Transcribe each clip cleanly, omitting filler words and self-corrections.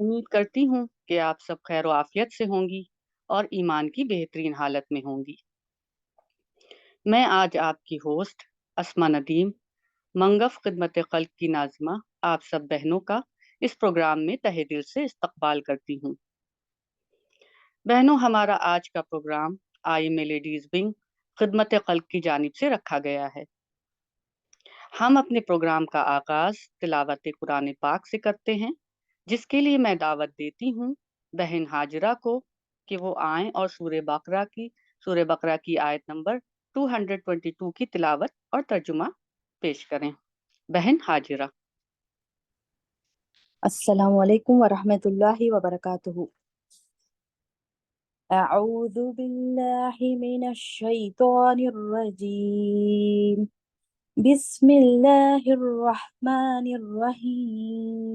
امید کرتی ہوں کہ آپ سب خیر و عافیت سے ہوں گی اور ایمان کی بہترین حالت میں ہوں گی۔ میں آج آپ کی ہوسٹ اسما ندیم منگف خدمت خلق کی ناظمہ آپ سب بہنوں کا اس پروگرام میں تہہ دل سے استقبال کرتی ہوں۔ بہنوں، ہمارا آج کا program I M A ladies wing خدمت خلق کی جانب سے رکھا گیا ہے۔ ہم اپنے پروگرام کا آغاز تلاوت قرآن پاک سے کرتے ہیں، جس کے لیے میں دعوت دیتی ہوں بہن ہاجرہ کو کہ وہ آئیں اور سورہ بقرہ کی آیت نمبر 222 کی تلاوت اور ترجمہ پیش کریں۔ بہن ہاجرہ۔ السلام علیکم ورحمۃ اللہ وبرکاتہ۔ اعوذ باللہ من الشیطان الرجیم، بسم اللہ الرحمن الرحیم،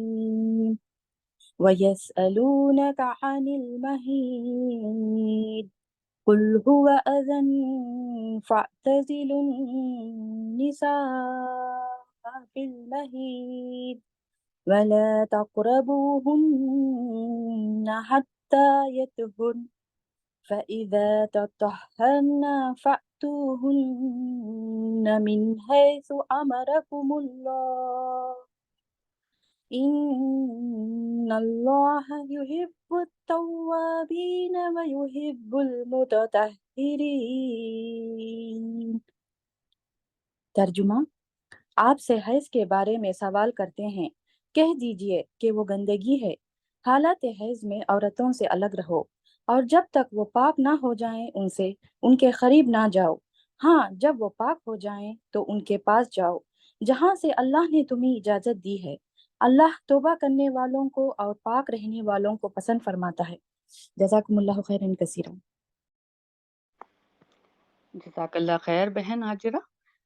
وَيَسْأَلُونَكَ عَنِ الْمَحِيضِ قُلْ هُوَ أَذًى فَاعْتَزِلُوا النِّسَاءَ فِي الْمَحِيضِ وَلَا تَقْرَبُوهُنَّ حَتَّى يَطْهُرْنَ فَإِذَا تَطَهَّرْنَ فَأْتُوهُنَّ مِنْ حَيْثُ أَمَرَكُمُ اللَّهُ إِنَّ اللَّهَ يُحِبُّ التَّوَّابِينَ وَيُحِبُّ الْمُتَطَهِّرِينَ۔ ترجمہ: آپ سے حیض کے بارے میں سوال کرتے ہیں، کہہ دیجئے کہ وہ گندگی ہے۔ حالات حیض میں عورتوں سے الگ رہو، اور جب تک وہ پاک نہ ہو جائیں ان کے قریب نہ جاؤ۔ ہاں، جب وہ پاک ہو جائیں تو ان کے پاس جاؤ جہاں سے اللہ نے تمہیں اجازت دی ہے۔ اللہ توبہ کرنے والوں کو اور پاک رہنے والوں کو پسند فرماتا ہے۔ جزاکم اللہ خیرا کثیرا۔ جزاک اللہ خیر بہن ہاجرہ،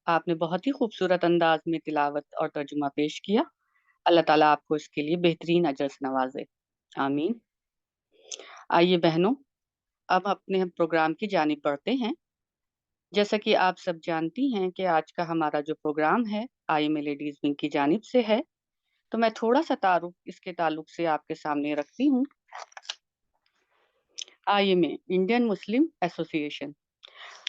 آپ نے بہت ہی خوبصورت انداز میں تلاوت اور ترجمہ پیش کیا۔ اللہ تعالیٰ آپ کو اس کے لیے بہترین اجر سے نوازے، آمین۔ آئیے بہنوں، اب اپنے پروگرام کی جانب بڑھتے ہیں۔ جیسا کہ آپ سب جانتی ہیں کہ آج کا ہمارا جو پروگرام ہے آئی ایم اے لیڈیز ونگ کی جانب سے ہے، تو میں تھوڑا سا تعارف اس کے تعلق سے آپ کے سامنے رکھتی ہوں۔ آئی ایم اے انڈین مسلم ایسوسی ایشن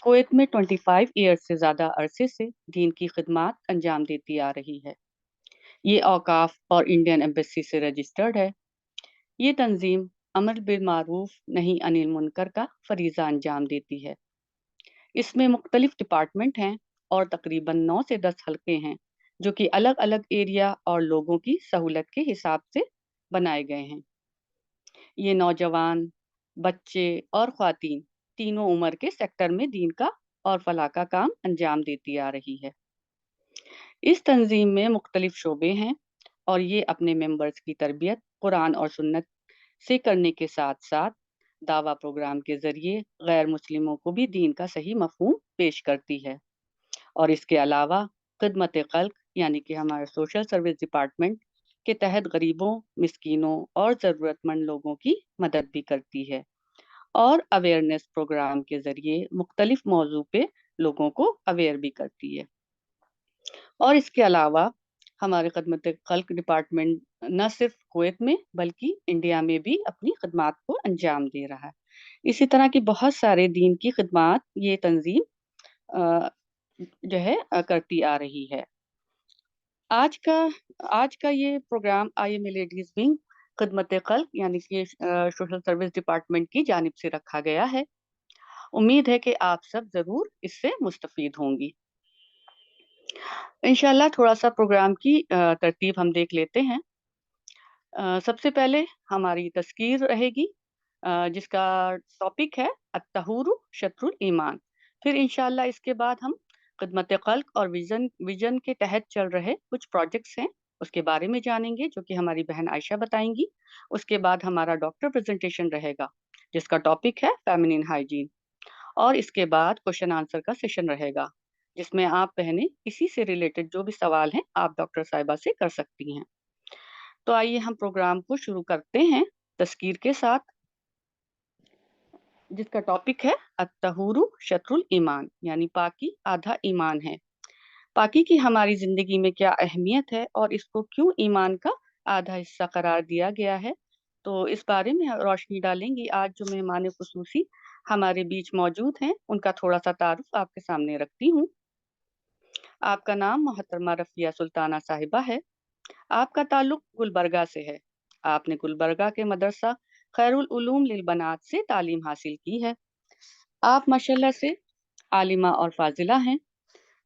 کویت میں 25 ایئر سے زیادہ عرصے سے دین کی خدمات انجام دیتی آ رہی ہے۔ یہ اوقاف اور انڈین ایمبیسی سے رجسٹرڈ ہے۔ یہ تنظیم امر بالمعروف نہی عن المنکر کا فریضہ انجام دیتی ہے۔ اس میں مختلف ڈپارٹمنٹ ہیں اور تقریباً 9 سے 10 حلقے ہیں جو کہ الگ الگ ایریا اور لوگوں کی سہولت کے حساب سے بنائے گئے ہیں۔ یہ نوجوان، بچے اور خواتین تینوں عمر کے سیکٹر میں دین کا اور فلاح کا کام انجام دیتی آ رہی ہے۔ اس تنظیم میں مختلف شعبے ہیں اور یہ اپنے ممبرز کی تربیت قرآن اور سنت سے کرنے کے ساتھ ساتھ دعویٰ پروگرام کے ذریعے غیر مسلموں کو بھی دین کا صحیح مفہوم پیش کرتی ہے، اور اس کے علاوہ خدمت خلق یعنی کہ ہمارے سوشل سروس ڈپارٹمنٹ کے تحت غریبوں، مسکینوں اور ضرورت مند لوگوں کی مدد بھی کرتی ہے، اور اویئرنیس پروگرام کے ذریعے مختلف موضوع پہ لوگوں کو اویئر بھی کرتی ہے۔ اور اس کے علاوہ ہمارے خدمت خلق ڈپارٹمنٹ نہ صرف کویت میں بلکہ انڈیا میں بھی اپنی خدمات کو انجام دے رہا ہے۔ اسی طرح کی بہت سارے دین کی خدمات یہ تنظیم جو ہے کرتی آ رہی ہے۔ آج کا یہ program I M A ladies wing خدمت خلق یعنی کہ سوشل سروس ڈپارٹمنٹ کی جانب سے رکھا گیا ہے۔ امید ہے کہ آپ سب ضرور اس سے مستفید ہوں گی۔ انشاءاللہ تھوڑا سا پروگرام کی ترتیب ہم دیکھ لیتے ہیں۔ سب سے پہلے ہماری تذکیر رہے گی جس کا ٹاپک ہے الطہور شطر الایمان۔ پھر انشاءاللہ اس کے بعد ہم خدمت خلق اور ویژن کے تحت چل رہے کچھ پروجیکٹس ہیں اس کے بارے میں جانیں گے جو کہ ہماری بہن عائشہ بتائیں گی۔ اس کے بعد ہمارا ڈاکٹر پریزنٹیشن رہے گا جس کا ٹاپک ہے فیمینن ہائیجین، اور اس کے بعد کوشچن آنسر کا سیشن رہے گا جس میں آپ بہنیں اسی سے ریلیٹڈ جو بھی سوال ہیں آپ ڈاکٹر صاحبہ سے کر سکتی ہیں۔ تو آئیے ہم پروگرام کو شروع کرتے ہیں تذکیر کے ساتھ، جس کا ٹاپک ہے الطہور شطر الایمان یعنی پاکی آدھا ایمان ہے۔ پاکی کی ہماری زندگی میں کیا اہمیت ہے اور اس کو کیوں ایمان کا آدھا حصہ قرار دیا گیا ہے، تو اس بارے میں روشنی ڈالیں گی آج جو مہمان خصوصی ہمارے بیچ موجود ہیں، ان کا تھوڑا سا تعارف آپ کے سامنے رکھتی ہوں۔ آپ کا نام محترمہ رفیہ سلطانہ صاحبہ ہے۔ آپ کا تعلق گلبرگہ سے ہے۔ آپ نے گلبرگہ کے مدرسہ خیر العلوم للبنات سے تعلیم حاصل کی ہے۔ آپ ماشاءاللہ سے عالمہ اور فاضلہ ہیں۔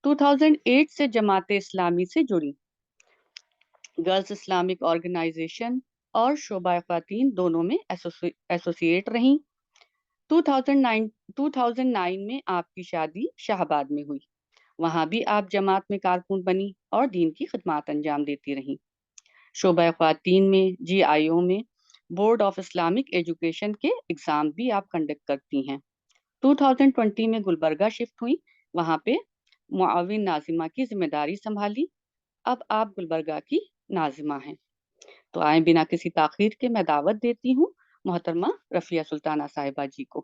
2008 سے جماعت اسلامی سے جڑی، گرلز اسلامک آرگنائزیشن اور شعبہ خواتین دونوں میں ایسوسیٹ رہیں۔ 2009 میں آپ کی شادی شاہ آباد میں ہوئی۔ وہاں بھی آپ جماعت میں کارکن بنی اور دین کی خدمات انجام دیتی رہیں۔ شعبہ خواتین میں GIO میں بورڈ آف اسلامک ایجوکیشن کے اگزام بھی آپ کنڈکٹ کرتی ہیں۔ 2020 میں گلبرگہ شفٹ ہوئی، وہاں پہ معاون ناظمہ کی ذمہ داری سنبھالی۔ اب آپ گلبرگہ کی ناظمہ ہیں۔ تو آئیں بنا کسی تاخیر کے میں دعوت دیتی ہوں محترمہ رفیہ سلطانہ صاحبہ جی کو۔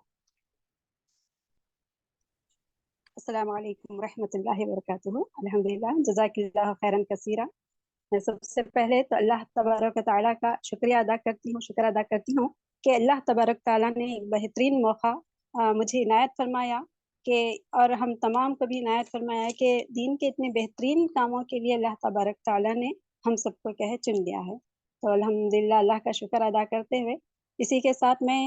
السلام علیکم ورحمۃ اللہ وبرکاتہ۔ الحمدللہ، جزاک اللہ خیرن کثیرہ۔ میں سب سے پہلے تو اللہ تبارک و تعالیٰ کا شکر ادا کرتی ہوں کہ اللہ تبارک تعالیٰ نے ایک بہترین موقع مجھے عنایت فرمایا کہ اور ہم تمام کو بھی عنایت فرمایا کہ دین کے اتنے بہترین کاموں کے لیے اللہ تبارک تعالیٰ نے ہم سب کو چن لیا ہے۔ تو الحمدللہ اللہ کا شکر ادا کرتے ہوئے اسی کے ساتھ میں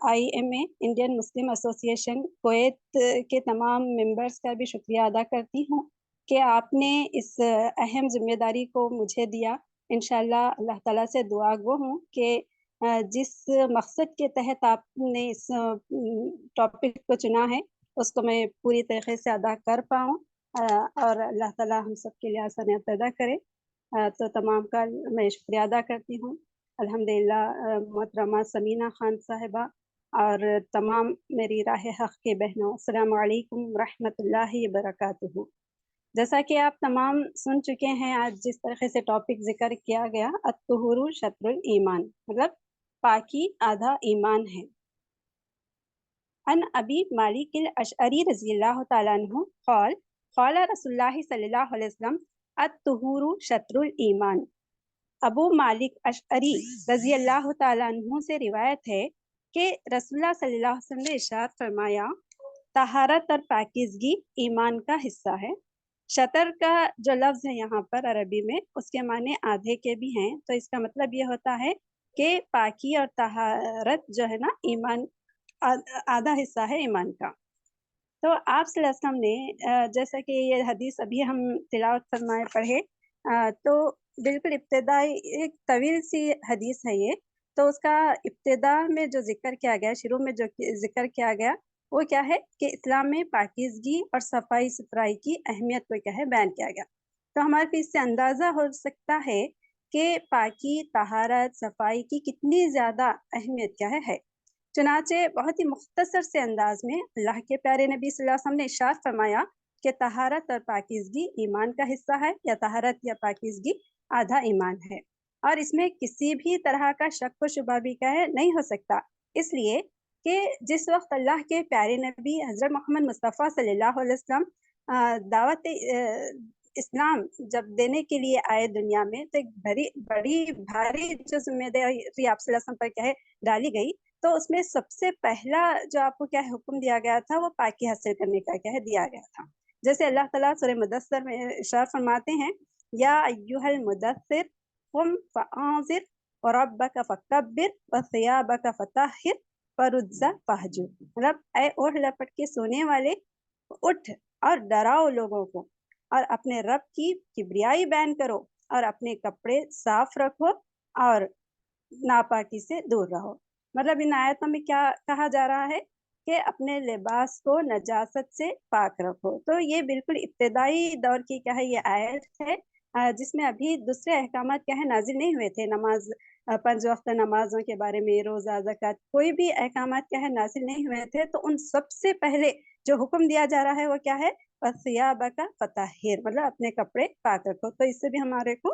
IMA انڈین مسلم ایسوسی ایشن کویت کے تمام ممبرز کا بھی شکریہ ادا کرتی ہوں کہ آپ نے اس اہم ذمہ داری کو مجھے دیا۔ انشاءاللہ اللہ تعالیٰ سے دعا گو ہوں کہ جس مقصد کے تحت آپ نے اس ٹاپک کو چنا ہے اس کو میں پوری طریقے سے ادا کر پاؤں اور اللہ تعالیٰ ہم سب کے لیے آسانیاں پیدا کرے۔ تو تمام کا میں شکریہ ادا کرتی ہوں۔ الحمدللہ محترمہ سمینہ خان صاحبہ اور تمام میری راہ حق کے بہنوں، السلام علیکم ورحمۃ اللہ وبرکاتہ۔ جیسا کہ آپ تمام سن چکے ہیں، آج جس طریقے سے ٹاپک ذکر کیا گیا، الطہور شطر الایمان، مطلب پاکی آدھا ایمان ہے۔ عن ابی مالک الاشعری رضی اللہ تعالیٰ عنہ قال قال رسول اللہ صلی اللہ علیہ وسلم الطہور شطر الایمان۔ ابو مالک اشعری رضی اللہ تعالیٰ عنہ سے روایت ہے کہ رسول اللہ صلی اللہ علیہ وسلم نے ارشاد فرمایا، طہارت اور پاکیزگی ایمان کا حصہ ہے۔ شطر کا جو لفظ ہے یہاں پر عربی میں، اس کے معنی آدھے کے بھی ہیں، تو اس کا مطلب یہ ہوتا ہے کہ پاکی اور طہارت جو ہے نا ایمان آدھا حصہ ہے ایمان کا۔ تو آپ صلی اللہ علیہ وسلم نے جیسا کہ یہ حدیث ابھی ہم تلاوت فرمائے پڑھے، تو بالکل ابتدائی ایک طویل سی حدیث ہے یہ، تو اس کا ابتدا میں جو ذکر کیا گیا، شروع میں جو ذکر کیا گیا وہ کیا ہے کہ اسلام میں پاکیزگی اور صفائی ستھرائی کی اہمیت کو کیا ہے بیان کیا گیا۔ تو ہمارے کو اس سے اندازہ ہو سکتا ہے کہ پاکی، طہارت، صفائی کی کتنی زیادہ اہمیت کیا ہے۔ چنانچہ بہت ہی مختصر سے انداز میں اللہ کے پیارے نبی صلی اللہ علیہ وسلم نے ارشاد فرمایا کہ طہارت اور پاکیزگی ایمان کا حصہ ہے، یا طہارت یا پاکیزگی آدھا ایمان ہے، اور اس میں کسی بھی طرح کا شک و شبہ بھی کیا ہے نہیں ہو سکتا، اس لیے کہ جس وقت اللہ کے پیارے نبی حضرت محمد مصطفیٰ صلی اللہ علیہ وسلم دعوت اسلام جب دینے کے لیے آئے دنیا میں، تو ایک بڑی بھاری جو ذمہ داری آپ صلی اللہ علیہ وسلم پر کیا ہے ڈالی گئی، تو اس میں سب سے پہلا جو آپ کو کیا ہے حکم دیا گیا تھا، وہ پاکی حاصل کرنے کا کیا ہے دیا گیا تھا۔ جیسے اللہ تعالیٰ سورہ مدثر میں ارشاد فرماتے ہیں، یا ایھا المدثر قم فانذر وربک فکبر وثیابک فطہر والرجز فہجر، مطلب اے اوڑھ لپٹ کے سونے والے، اٹھ اور ڈراؤ لوگوں کو، اور اپنے رب کی کبریائی بیان کرو، اور اپنے کپڑے صاف رکھو، اور ناپاکی سے دور رہو۔ مطلب ان آیتوں میں کیا کہا جا رہا ہے کہ اپنے لباس کو نجاست سے پاک رکھو۔ تو یہ بالکل ابتدائی دور کی کیا ہے یہ آیت ہے، جس میں ابھی دوسرے احکامات کیا ہے نازل نہیں ہوئے تھے، نماز، 5 وقت نمازوں کے بارے میں، روزہ، زکوٰۃ، کوئی بھی احکامات کیا ہے نازل نہیں ہوئے تھے۔ تو ان سب سے پہلے جو حکم دیا جا رہا ہے وہ کیا ہے، وَثِيَابَكَ فَطَهِّرْ، مطلب اپنے کپڑے پاک رکھو۔ تو اس سے بھی ہمارے کو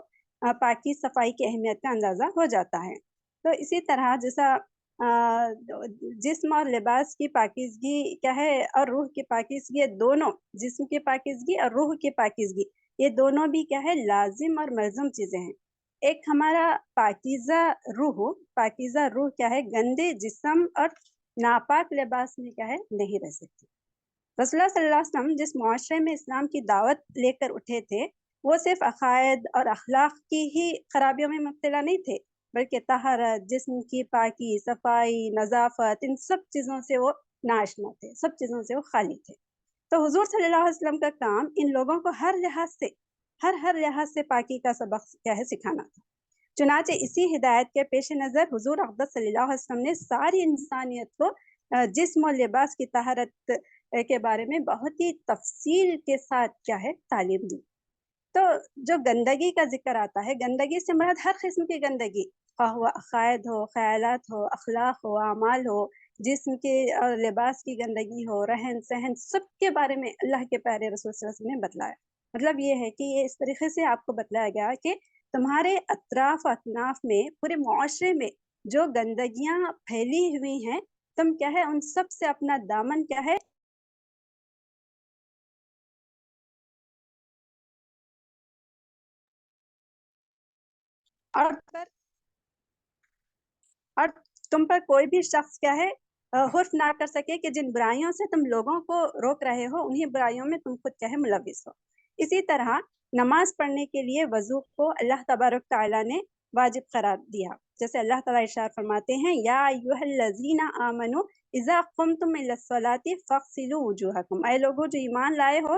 پاکی صفائی کی اہمیت کا اندازہ ہو جاتا ہے۔ تو اسی طرح جیسا جسم اور لباس کی پاکیزگی کیا ہے، اور روح کی پاکیزگی، یہ دونوں، جسم کی پاکیزگی اور روح کی پاکیزگی، یہ دونوں بھی کیا ہے لازم اور ملزم چیزیں ہیں۔ ایک ہمارا پاکیزہ روح کیا ہے گندے جسم اور ناپاک لباس میں کیا ہے نہیں رہ سکتی۔ رسول اللہ صلی اللہ علیہ وسلم جس معاشرے میں اسلام کی دعوت لے کر اٹھے تھے وہ صرف عقائد اور اخلاق کی ہی خرابیوں میں مبتلا نہیں تھے، بلکہ طہارت، جسم کی پاکی، صفائی، نظافت، ان سب چیزوں سے وہ ناشنا تھے، سب چیزوں سے وہ خالی تھے۔ تو حضور صلی اللہ علیہ وسلم کا کام ان لوگوں کو ہر لحاظ سے پاکی کا سبق کیا ہے سکھانا تھا۔ چنانچہ اسی ہدایت کے پیش نظر حضور اقدس صلی اللہ علیہ وسلم نے ساری انسانیت کو جسم و لباس کی طہارت کے بارے میں بہت ہی تفصیل کے ساتھ کیا ہے تعلیم دی۔ تو جو گندگی کا ذکر آتا ہے، گندگی سے مراد ہر قسم کی گندگی، خواہ وہ عقائد ہو، خیالات ہو، اخلاق ہو، اعمال ہو، جسم کے اور لباس کی گندگی ہو، رہن سہن، سب کے بارے میں اللہ کے پیارے رسول صلی اللہ علیہ وسلم نے بتلایا۔ مطلب یہ ہے کہ یہ اس طریقے سے آپ کو بتلایا گیا کہ تمہارے اطراف اکناف میں، پورے معاشرے میں جو گندگیاں پھیلی ہوئی ہیں، تم کیا ہے ان سب سے اپنا دامن کیا ہے اور تم پر کوئی بھی شخص کیا ہے حرف نہ کر سکے کہ جن برائیوں سے تم لوگوں کو روک رہے ہو انہیں برائیوں میں تم خود کیا ہے ملوث ہو۔ اسی طرح نماز پڑھنے کے لیے وضو کو اللہ تبارک تعالیٰ نے واجب قرار دیا، جیسے اللہ تعالیٰ ارشاد فرماتے ہیں یا ایھا الذین آمنوا اذا قمتم الی الصلاۃ فاغسلوا وجوہکم، اے لوگو جو ایمان لائے ہو،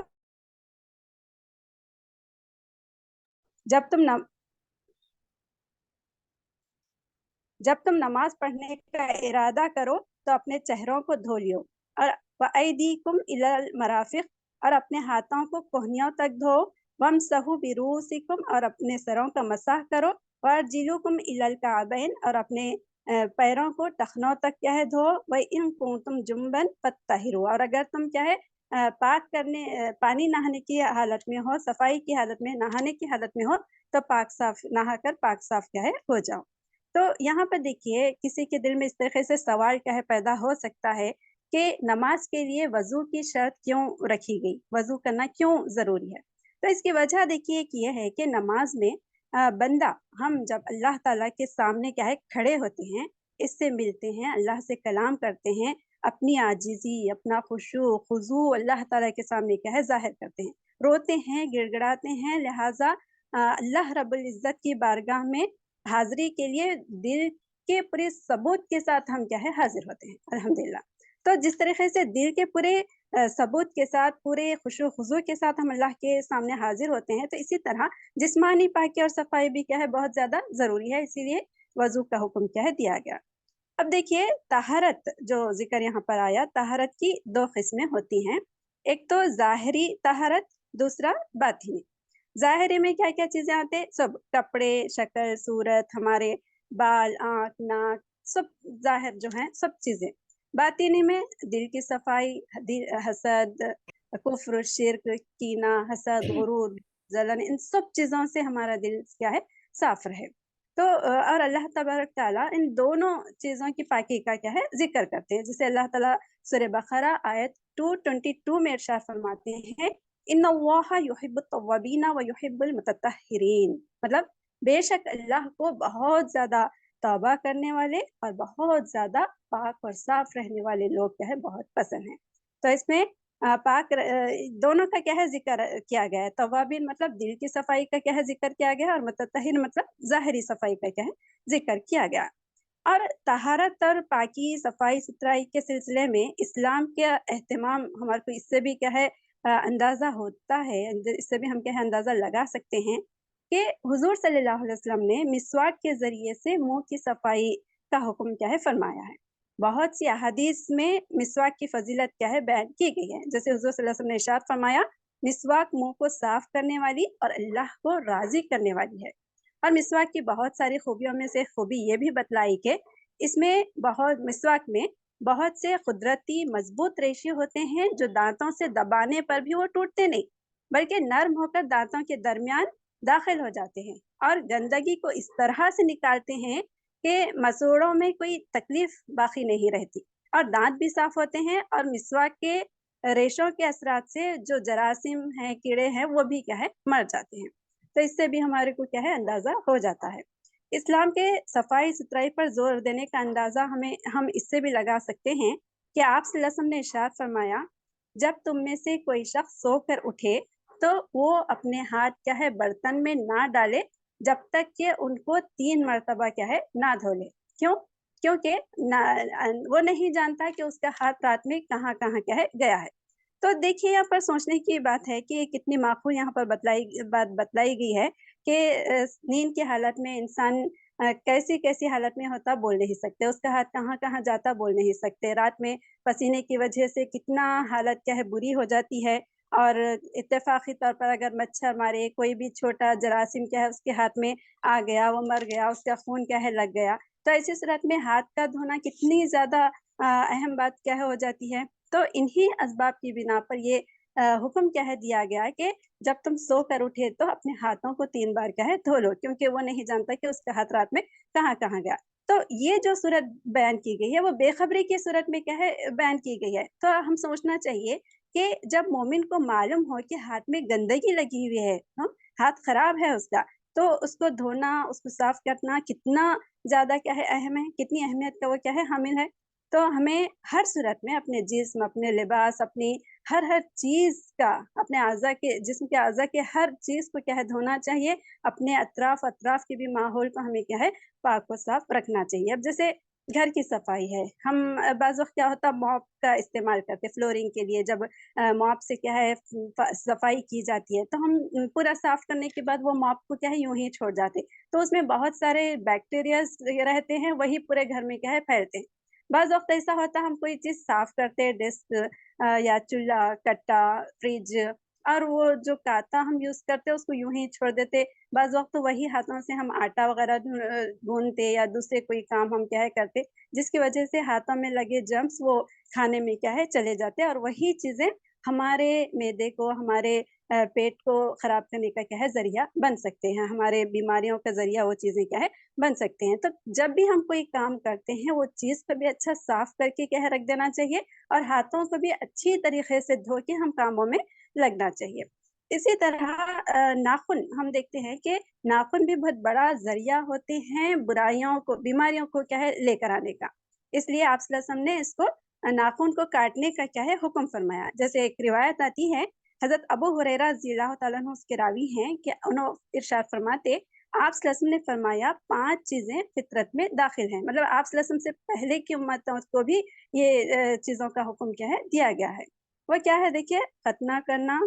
جب تم نماز پڑھنے کا ارادہ کرو تو اپنے چہروں کو دھو لیو، اور وَأَيْدِيكُمْ إِلَى الْمَرَافِقِ، اور اپنے ہاتھوں کو کوہنیوں تک دھو، وَامْسَحُوا بِرُؤُوسِكُمْ، اور اپنے سروں کا مسح کرو، وَأَرْجُلُكُمْ إِلَى الْكَعْبَيْنِ، اور اپنے پیروں کو ٹخنوں تک کیا ہے دھو، وَإِن كُنتُمْ جُنُبًا فَاطَّهِرُوا، اور اگر تم کیا ہے پانی نہانے کی حالت میں ہو، صفائی کی حالت میں، نہانے کی حالت میں ہو تو پاک صاف نہا کر پاک صاف کیا ہے ہو جاؤ۔ تو یہاں پر دیکھیے کسی کے دل میں اس طریقے سے سوال کیا ہے پیدا ہو سکتا ہے کہ نماز کے لیے وضو کی شرط کیوں رکھی گئی، وضو کرنا کیوں ضروری ہے؟ تو اس کی وجہ دیکھیے کہ یہ ہے کہ نماز میں بندہ، ہم جب اللہ تعالیٰ کے سامنے کیا ہے کھڑے ہوتے ہیں، اس سے ملتے ہیں، اللہ سے کلام کرتے ہیں، اپنی عاجزی، اپنا خشوع خضوع اللہ تعالیٰ کے سامنے کیا ہے ظاہر کرتے ہیں، روتے ہیں، گڑ گڑاتے ہیں، لہٰذا اللہ رب العزت کی بارگاہ میں حاضری کے لیے دل کے پورے ثبوت کے ساتھ ہم کیا ہے حاضر ہوتے ہیں الحمدللہ۔ تو جس طریقے سے دل کے پورے ثبوت کے ساتھ، پورے خشوع خضوع کے ساتھ ہم اللہ کے سامنے حاضر ہوتے ہیں، تو اسی طرح جسمانی پاکی اور صفائی بھی کیا ہے بہت زیادہ ضروری ہے، اسی لیے وضو کا حکم کیا ہے دیا گیا۔ اب دیکھیے طہارت جو ذکر یہاں پر آیا، طہارت کی دو قسمیں ہوتی ہیں، ایک تو ظاہری طہارت، دوسرا باطنی۔ ظاہری میں کیا کیا چیزیں آتے ہیں؟ سب کپڑے، شکل، صورت، ہمارے بال، آنکھ، ناک، سب ظاہر جو ہیں سب چیزیں۔ باطنی میں دل کی صفائی، حسد، کفر، شرک، کینہ، حسد، غرور، جلن، ان سب چیزوں سے ہمارا دل کیا ہے صاف رہے۔ تو اور اللہ تبارک تعالیٰ ان دونوں چیزوں کی پاکی کا کیا ہے ذکر کرتے ہیں، جسے اللہ تعالیٰ سورہ بقرہ آیت 222 میں ارشاد فرماتے ہیں ان اللہ یحب التوابین ویحب المتطہرین، مطلب بے شک اللہ کو بہت زیادہ توبہ کرنے والے اور بہت زیادہ پاک اور صاف رہنے والے لوگ کیا ہے بہت پسند ہیں۔ تو اس میں پاک دونوں کا کیا ہے ذکر کیا گیا ہے، توابین مطلب دل کی صفائی کا کیا ہے ذکر کیا گیا، اور متطہر مطلب ظاہری صفائی کا کیا ہے ذکر کیا گیا۔ اور طہارت اور پاکی، صفائی ستھرائی کے سلسلے میں اسلام کا اہتمام ہمارے کو اس سے بھی کیا ہے اندازہ ہوتا ہے، اس سے بھی ہم کیا ہے اندازہ لگا سکتے ہیں کہ حضور صلی اللہ علیہ وسلم نے مسواک کے ذریعے سے منہ کی صفائی کا حکم کیا ہے فرمایا ہے۔ بہت سی احادیث میں مسواک کی فضیلت کیا ہے بیان کی گئی ہے، جیسے حضور صلی اللہ علیہ وسلم نے ارشاد فرمایا مسواک منہ کو صاف کرنے والی اور اللہ کو راضی کرنے والی ہے۔ اور مسواک کی بہت ساری خوبیوں میں سے خوبی یہ بھی بتلائی کہ اس میں مسواک میں بہت سے قدرتی مضبوط ریشے ہوتے ہیں جو دانتوں سے دبانے پر بھی وہ ٹوٹتے نہیں، بلکہ نرم ہو کر دانتوں کے درمیان داخل ہو جاتے ہیں اور گندگی کو اس طرح سے نکالتے ہیں کہ مسوڑوں میں کوئی تکلیف باقی نہیں رہتی، اور دانت بھی صاف ہوتے ہیں، اور مسواک کے ریشوں کے اثرات سے جو جراثیم ہیں، کیڑے ہیں، وہ بھی کیا ہے مر جاتے ہیں۔ تو اس سے بھی ہمارے کو کیا ہے اندازہ ہو جاتا ہے۔ اسلام کے صفائی ستھرائی پر زور دینے کا اندازہ ہم اس سے بھی لگا سکتے ہیں کہ آپ صلی اللہ علیہ وسلم نے ارشاد فرمایا، جب تم میں سے کوئی شخص سو کر اٹھے تو وہ اپنے ہاتھ کیا ہے برتن میں نہ ڈالے جب تک کہ ان کو 3 مرتبہ کیا ہے نہ دھو لے۔ کیوں؟ کیونکہ وہ نہیں جانتا کہ اس کا ہاتھ رات میں کہاں کہاں کیا ہے گیا ہے۔ تو دیکھیے یہاں پر سوچنے کی بات ہے کہ کتنی معقول یہاں پر بات بتلائی گئی ہے کہ نیند کی حالت میں انسان کیسی کیسی حالت میں ہوتا بول نہیں سکتے، اس کا ہاتھ کہاں کہاں جاتا بول نہیں سکتے، رات میں پسینے کی وجہ سے کتنا حالت کیا ہے بری ہو جاتی ہے، اور اتفاقی طور پر اگر مچھر مارے، کوئی بھی چھوٹا جراثیم کیا ہے اس کے ہاتھ میں آ گیا، وہ مر گیا، اس کا خون کیا ہے لگ گیا، تو ایسی صورت میں ہاتھ کا دھونا کتنی زیادہ اہم بات کیا ہے ہو جاتی ہے۔ تو انہی اسباب کی بنا پر یہ حکم کیا ہے دیا گیا کہ جب تم سو کر اٹھے تو اپنے ہاتھوں کو 3 بار کیا ہے دھو لو، کیونکہ وہ نہیں جانتا کہ اس کا ہاتھ رات میں کہاں کہاں گیا۔ تو یہ جو صورت بیان کی گئی ہے وہ بے خبری کی صورت میں کیا ہے بیان کی گئی ہے۔ تو ہم سوچنا چاہیے کہ جب مومن کو معلوم ہو کہ ہاتھ میں گندگی لگی ہوئی ہے، ہاتھ خراب ہے اس کا، تو اس کو دھونا، اس کو صاف کرنا کتنا زیادہ کیا ہے اہم ہے، کتنی اہمیت کا وہ کیا ہے حامل ہے۔ تو ہمیں ہر صورت میں اپنے جسم، اپنے لباس، اپنی ہر چیز کا، اپنے جسم کے اعضاء کے ہر چیز کو کیا ہے دھونا چاہیے، اپنے اطراف کے بھی ماحول کو ہمیں کیا ہے پاک و صاف رکھنا چاہیے۔ اب جیسے گھر کی صفائی ہے، ہم بعض وقت کیا ہوتا موپ کا استعمال کرتے فلورنگ کے لیے، جب موپ سے کیا ہے صفائی کی جاتی ہے تو ہم پورا صاف کرنے کے بعد وہ موپ کو کیا ہے یوں ہی چھوڑ جاتے، تو اس میں بہت سارے بیکٹیریاز رہتے ہیں، وہی پورے گھر میں کیا ہے پھیلتے ہیں۔ بعض وقت ایسا ہوتا ہے ہم کوئی چیز صاف کرتے، ڈسک یا چولہا، کٹا، فریج، اور وہ جو کاتا ہم یوز کرتے اس کو یوں ہی چھوڑ دیتے، بعض وقت تو وہی ہاتھوں سے ہم آٹا وغیرہ گھونتے یا دوسرے کوئی کام ہم کیا ہے کرتے، جس کی وجہ سے ہاتھوں میں لگے جرمز وہ کھانے میں کیا ہے چلے جاتے، اور وہی چیزیں ہمارے معدے کو، ہمارے پیٹ کو خراب کرنے کا کیا ہے ذریعہ بن سکتے ہیں، ہمارے بیماریوں کا ذریعہ وہ چیزیں کیا ہے بن سکتے ہیں۔ تو جب بھی ہم کوئی کام کرتے ہیں وہ چیز کو بھی اچھا صاف کر کے کیا ہے رکھ دینا چاہیے، اور ہاتھوں کو بھی اچھی طریقے سے دھو کے ہم کاموں میں لگنا چاہیے۔ اسی طرح ناخن ہم دیکھتے ہیں کہ ناخن بھی بہت بڑا ذریعہ ہوتے ہیں برائیوں کو، بیماریوں کو کیا ہے لے کر آنے کا، اس لیے آپ صلی اللہ علیہ وسلم نے اس کو ناخن کو کاٹنے کا کیا ہے حکم فرمایا۔ جیسے ایک روایت آتی ہے، حضرت ابو ہریرہ رضی اللہ تعالیٰ عنہ اس کے راوی ہیں کہ انہوں ارشاد فرماتے، آپ صلی اللہ علیہ وسلم نے فرمایا 5 چیزیں فطرت میں داخل ہیں، مطلب آپ صلی اللہ علیہ وسلم سے پہلے کی امتوں کو بھی یہ چیزوں کا حکم کیا ہے دیا گیا ہے۔ وہ کیا ہے دیکھیے، ختنہ کرنا،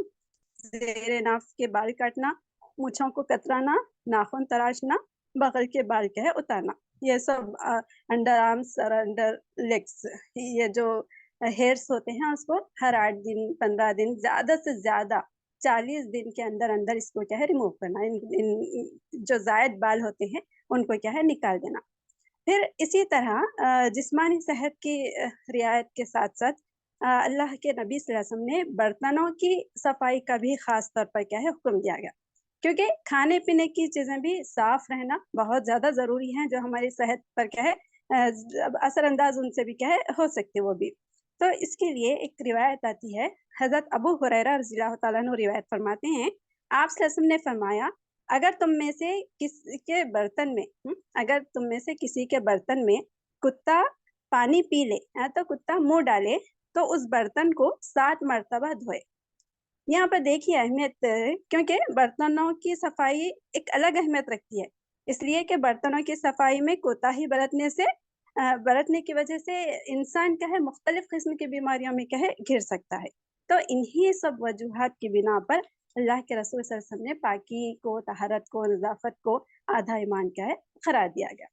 زیر ناف کے بال کاٹنا، مونچھوں کو کترانا، ناخن تراشنا، بغل کے بال کیا ہے اتارنا، یہ سب انڈر آرمز اور انڈر لیگس، یہ جو ہیئرس ہوتے ہیں اس کو ہر 8 دن 15 دن زیادہ سے زیادہ 40 دن کے اندر اندر اس کو کیا ہے ریموو کرنا، ان جو زائد بال ہوتے ہیں ان کو کیا ہے نکال دینا۔ پھر اسی طرح جسمانی صحت کی رعایت کے ساتھ ساتھ اللہ کے نبی صلی اللہ علیہ وسلم نے برتنوں کی صفائی کا بھی خاص طور پر کیا ہے حکم دیا گیا، کیونکہ کھانے پینے کی چیزیں بھی صاف رہنا بہت زیادہ ضروری ہیں، جو ہماری صحت پر کیا ہے اثر انداز ان سے بھی کیا ہے ہو سکتے وہ بھی۔ تو اس کے لیے ایک روایت آتی ہے، حضرت ابو ہریرہ رضی اللہ تعالیٰ عنہ روایت فرماتے ہیں، آپ صلی اللہ علیہ وسلم نے فرمایا، اگر تم میں سے کسی کے برتن میں کتا پانی پی لے تو کتا منہ ڈالے تو اس برتن کو 7 مرتبہ دھوئے۔ یہاں پر دیکھیے اہمیت، کیونکہ برتنوں کی صفائی ایک الگ اہمیت رکھتی ہے، اس لیے کہ برتنوں کی صفائی میں کوتاہی برتنے کی وجہ سے انسان کیا ہے مختلف قسم کی بیماریوں میں کیا ہے گھر سکتا ہے۔ تو انہی سب وجوہات کی بنا پر اللہ کے رسول صلی اللہ علیہ وسلم نے پاکی کو، طہارت کو، نظافت کو آدھا ایمان کیا ہے قرار دیا گیا۔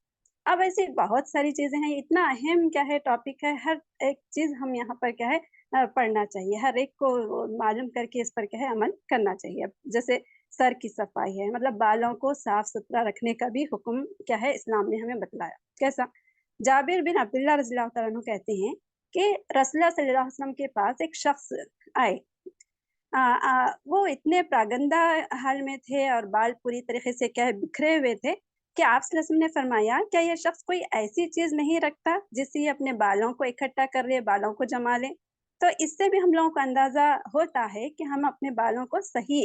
اب ایسی بہت ساری چیزیں ہیں، اتنا اہم کیا ہے ٹاپک ہے، ہر ایک چیز ہم یہاں پر کیا ہے پڑھنا چاہیے، ہر ایک کو معلوم کر کے اس پر کیا ہے عمل کرنا چاہیے۔ جیسے سر کی صفائی ہے، مطلب بالوں کو صاف ستھرا رکھنے کا بھی حکم کیا ہے اسلام نے ہمیں بتلایا۔ کیسا؟ جابر بن عبداللہ رضی اللہ تعالیٰ عنہ کہتے ہیں کہ رسول اللہ صلی اللہ علیہ وسلم کے پاس ایک شخص آئے، وہ اتنے پراگندہ حال میں تھے اور بال پوری طریقے سے کیا ہے بکھرے ہوئے تھے کہ آپ صلی اللہ علیہ وسلم نے فرمایا، کیا یہ شخص کوئی ایسی چیز نہیں رکھتا جس سے یہ اپنے بالوں کو اکٹھا کر لے، بالوں کو جما لے؟ تو اس سے بھی ہم لوگوں کو اندازہ ہوتا ہے کہ ہم اپنے بالوں کو صحیح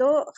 2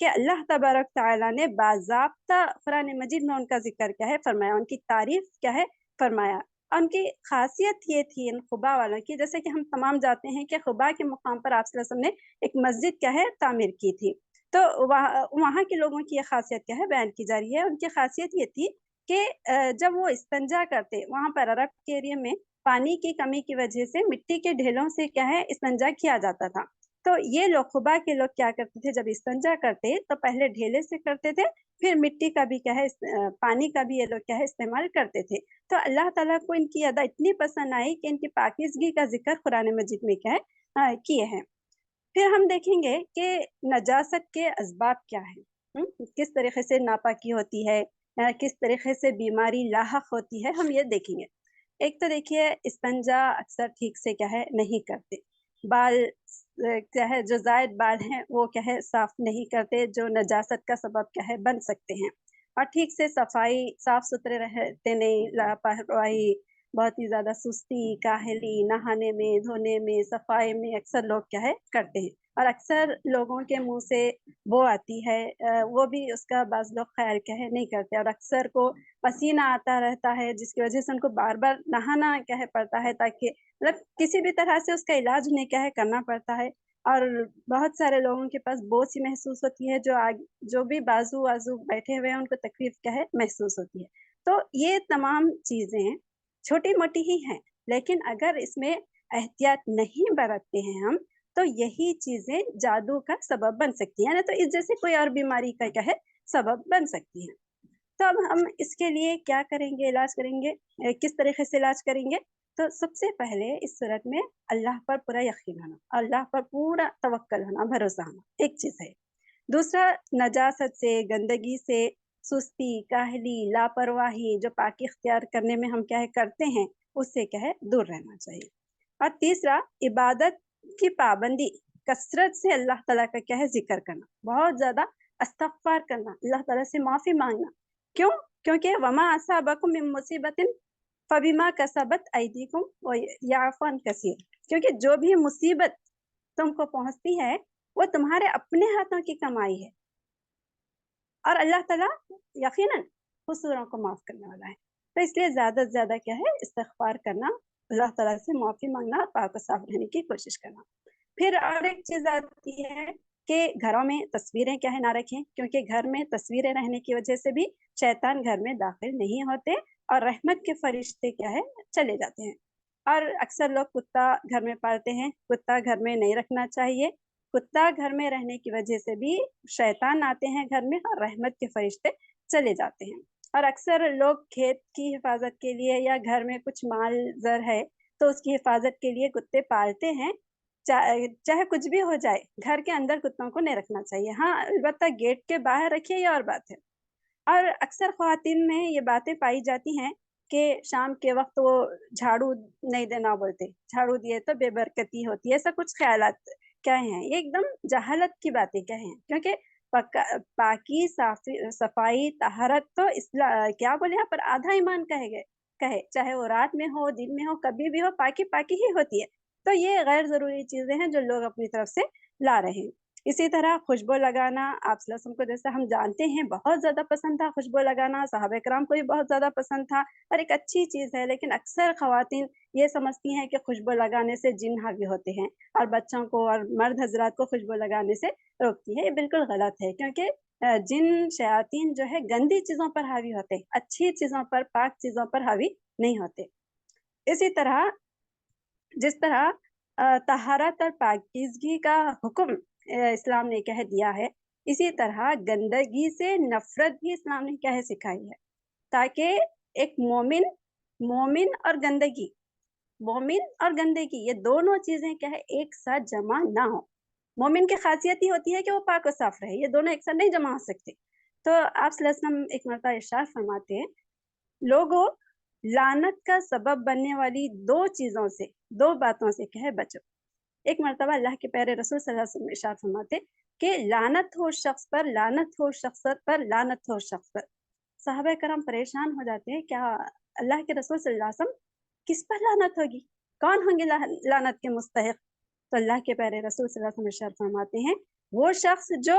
کہ اللہ تبارک تعالیٰ نے باضابطہ قرآن مجید میں ان کا ذکر کیا ہے فرمایا، ان کی تعریف کیا ہے فرمایا. اور ان کی خاصیت یہ تھی ان خبا والوں کی، جیسے کہ ہم تمام جانتے ہیں کہ خبا کے مقام پر آپ صلی اللہ علیہ وسلم نے ایک مسجد کیا ہے تعمیر کی تھی. تو وہاں کے لوگوں کی یہ خاصیت کیا ہے بیان کی جا رہی ہے. ان کی خاصیت یہ تھی کہ جب وہ استنجا کرتے وہاں پر عرب کے ایریا میں پانی کی کمی کی وجہ سے مٹی کے ڈھیلوں سے کیا ہے استنجا کیا جاتا تھا. تو یہ لوگ خبا کے لوگ کیا کرتے تھے، جب استنجا کرتے تو پہلے ڈھیلے سے کرتے تھے، پھر مٹی کا بھی کیا ہے پانی کا بھی یہ لوگ کیا ہے استعمال کرتے تھے. تو اللہ تعالیٰ کو ان کی ادا اتنی پسند آئی کہ ان کی پاکیزگی کا ذکر قرآن مجید میں کیا ہے کیے ہیں. پھر ہم دیکھیں گے کہ نجاست کے اسباب کیا ہیں، کس طریقے سے ناپاکی ہوتی ہے، کس طریقے سے بیماری لاحق ہوتی ہے، ہم یہ دیکھیں گے. ایک تو دیکھیے استنجا اکثر ٹھیک سے کیا ہے نہیں کرتے، بال کیا ہے جو زائد بال ہیں وہ کیا ہے صاف نہیں کرتے، جو نجاست کا سبب کیا ہے بن سکتے ہیں. اور ٹھیک سے صفائی صاف ستھرے رہتے نہیں، لاپرواہی، بہت ہی زیادہ سستی، کاہلی، نہانے میں دھونے میں صفائی میں اکثر لوگ کیا ہے کرتے ہیں. اور اکثر لوگوں کے منہ سے بو آتی ہے، وہ بھی اس کا بعض لوگ خیال کیا ہے نہیں کرتے، اور اکثر کو پسینہ آتا رہتا ہے جس کی وجہ سے ان کو بار بار نہانا کیا ہے پڑتا ہے، تاکہ مطلب کسی بھی طرح سے اس کا علاج انہیں کیا ہے کرنا پڑتا ہے. اور بہت سارے لوگوں کے پاس بو سی محسوس ہوتی ہے، جو بھی بازو وازو بیٹھے ہوئے ہیں ان کو تکلیف کیا ہے محسوس ہوتی ہے. تو یہ تمام چیزیں چھوٹی موٹی ہی ہیں، لیکن اگر اس میں احتیاط نہیں برتتے ہیں ہم تو یہی چیزیں جادو کا سبب بن سکتی ہیں، نا تو اس جیسے کوئی اور بیماری کا کیا ہے سبب بن سکتی ہیں. تو اب ہم اس کے لیے کیا کریں گے، علاج کریں گے، کس طریقے سے علاج کریں گے. تو سب سے پہلے اس صورت میں اللہ پر پورا یقین ہونا، اللہ پر پورا توکل ہونا، بھروسہ ہونا ایک چیز ہے. دوسرا نجاست سے، گندگی سے، سستی، کاہلی، لاپرواہی جو پاکی اختیار کرنے میں ہم کیا ہے کرتے ہیں اس سے کیا ہے دور رہنا چاہیے. اور تیسرا عبادت کی پابندی، کثرت سے اللہ تعالیٰ کا کیا ہے ذکر کرنا، بہت زیادہ استغفار کرنا، اللہ تعالیٰ سے معافی مانگنا. کیوں؟ کیونکہ وما اصابکم من مصیبت فبما کسبت ایدیکم ویعفو عن کثیر، کیونکہ جو بھی مصیبت تم کو پہنچتی ہے وہ تمہارے اپنے ہاتھوں کی کمائی ہے، اور اللہ تعالیٰ یقیناً قصوروں کو معاف کرنے والا ہے. تو اس لیے زیادہ سے زیادہ کیا ہے استغفار کرنا، اللہ تعالیٰ سے معافی مانگنا اور پاک و صاف رہنے کی کوشش کرنا. پھر اور ایک چیز آتی ہے کہ گھروں میں تصویریں کیا ہے نہ رکھیں، کیونکہ گھر میں تصویریں رہنے کی وجہ سے بھی شیطان گھر میں داخل نہیں ہوتے اور رحمت کے فرشتے کیا ہے چلے جاتے ہیں. اور اکثر لوگ کتا گھر میں پالتے ہیں، کتا گھر میں نہیں رکھنا چاہیے. کتا گھر میں رہنے کی وجہ سے بھی شیطان آتے ہیں گھر میں اور رحمت کے فرشتے چلے جاتے ہیں. اور اکثر لوگ کھیت کی حفاظت کے لیے یا گھر میں کچھ مال زر ہے تو اس کی حفاظت کے لیے کتے پالتے ہیں. چاہے کچھ بھی ہو جائے گھر کے اندر کتوں کو نہیں رکھنا چاہیے، ہاں البتہ گیٹ کے باہر رکھیے یہ اور بات ہے. اور اکثر خواتین میں یہ باتیں پائی جاتی ہیں کہ شام کے وقت وہ جھاڑو نہیں دینا بولتے، جھاڑو دیے تو بے برکتی ہوتی ہے، ایسا کچھ خیالات کیا ہیں، یہ ایک دم جہالت کی باتیں کیا ہیں. کیونکہ پاکی صفائی طہارت تو کیا بولے یہاں پر آدھا ایمان کہے چاہے وہ رات میں ہو دن میں ہو کبھی بھی ہو، پاکی پاکی ہی ہوتی ہے. تو یہ غیر ضروری چیزیں ہیں جو لوگ اپنی طرف سے لا رہے ہیں. اسی طرح خوشبو لگانا آپ صلی اللہ علیہ وسلم کو جیسا ہم جانتے ہیں بہت زیادہ پسند تھا، خوشبو لگانا صحابہ کرام کو بھی بہت زیادہ پسند تھا اور ایک اچھی چیز ہے. لیکن اکثر خواتین یہ سمجھتی ہیں کہ خوشبو لگانے سے جن حاوی ہوتے ہیں اور بچوں کو اور مرد حضرات کو خوشبو لگانے سے روکتی ہے. یہ بالکل غلط ہے، کیونکہ جن شیاطین جو ہے گندی چیزوں پر حاوی ہوتے ہیں، اچھی چیزوں پر پاک چیزوں پر حاوی نہیں ہوتے. اسی طرح جس طرح طہارت اور پاکیزگی کا حکم اسلام نے کہہ دیا ہے، اسی طرح گندگی سے نفرت بھی اسلام نے کہہ سکھائی ہے، تاکہ ایک مومن اور گندگی یہ دونوں چیزیں کیا ہے ایک ساتھ جمع نہ ہو. مومن کی خاصیت ہی ہوتی ہے کہ وہ پاک و صاف رہے، یہ دونوں ایک ساتھ نہیں جمع ہو سکتے. تو آپ صلی اللہ علیہ وسلم ایک مرتبہ ارشاد فرماتے ہیں، لوگوں لعنت کا سبب بننے والی دو باتوں سے کہے بچو. ایک مرتبہ اللہ کے پیارے رسول صلی اللہ علیہ وسلم ارشاد فرماتے کہ لعنت ہو شخص پر، لعنت ہو شخص پر، لعنت ہو شخص پر. صحابہ کرام پریشان ہو جاتے ہیں، کیا اللہ کے رسول صلی اللہ علیہ وسلم کس پر لعنت ہوگی، کون ہوں گے لعنت کے مستحق؟ تو اللہ کے پیارے رسول صلی اللہ علیہ وسلم ارشاد فرماتے ہیں، وہ شخص جو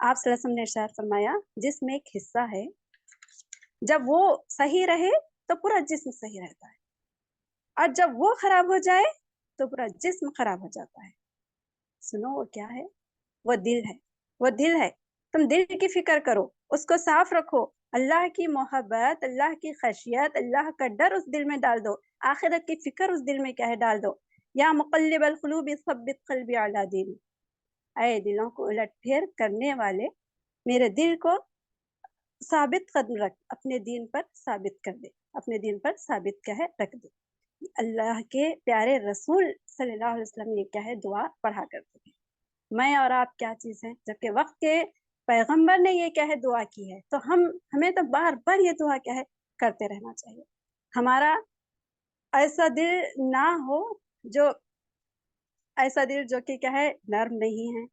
آپ صلی اللہ علیہ وسلم نے ارشاد فرمایا جسم ایک حصہ ہے، جب وہ صحیح رہے تو پورا جسم صحیح رہتا ہے، اور جب وہ خراب ہو جائے تو پورا جسم خراب ہو جاتا ہے۔ سنو وہ کیا ہے؟ وہ دل ہے، وہ دل ہے۔ تم دل کی فکر کرو، اس کو صاف رکھو، اللہ کی محبت، اللہ کی خشیت، اللہ کا ڈر اس دل میں ڈال دو، آخرت کی فکر اس دل میں کیا ہے ڈال دو۔ یا مقلب القلوب ثبت قلبی علی دین، اے دلوں کو الٹ پھیر کرنے والے، میرے دل کو ثابت قدم رکھ، اپنے دین پر ثابت کر دے، اپنے دین پر ثابت کیا ہے رکھ دے۔ اللہ کے پیارے رسول صلی اللہ علیہ وسلم یہ کیا ہے دعا پڑھا کرتے ہیں۔ میں اور آپ کیا چیز ہیں، جبکہ وقت کے پیغمبر نے یہ کیا ہے دعا کی ہے، تو ہمیں تو بار بار یہ دعا کیا ہے کرتے رہنا چاہیے۔ ہمارا ایسا دل نہ ہو جو کہ کیا ہے نرم نہیں ہے،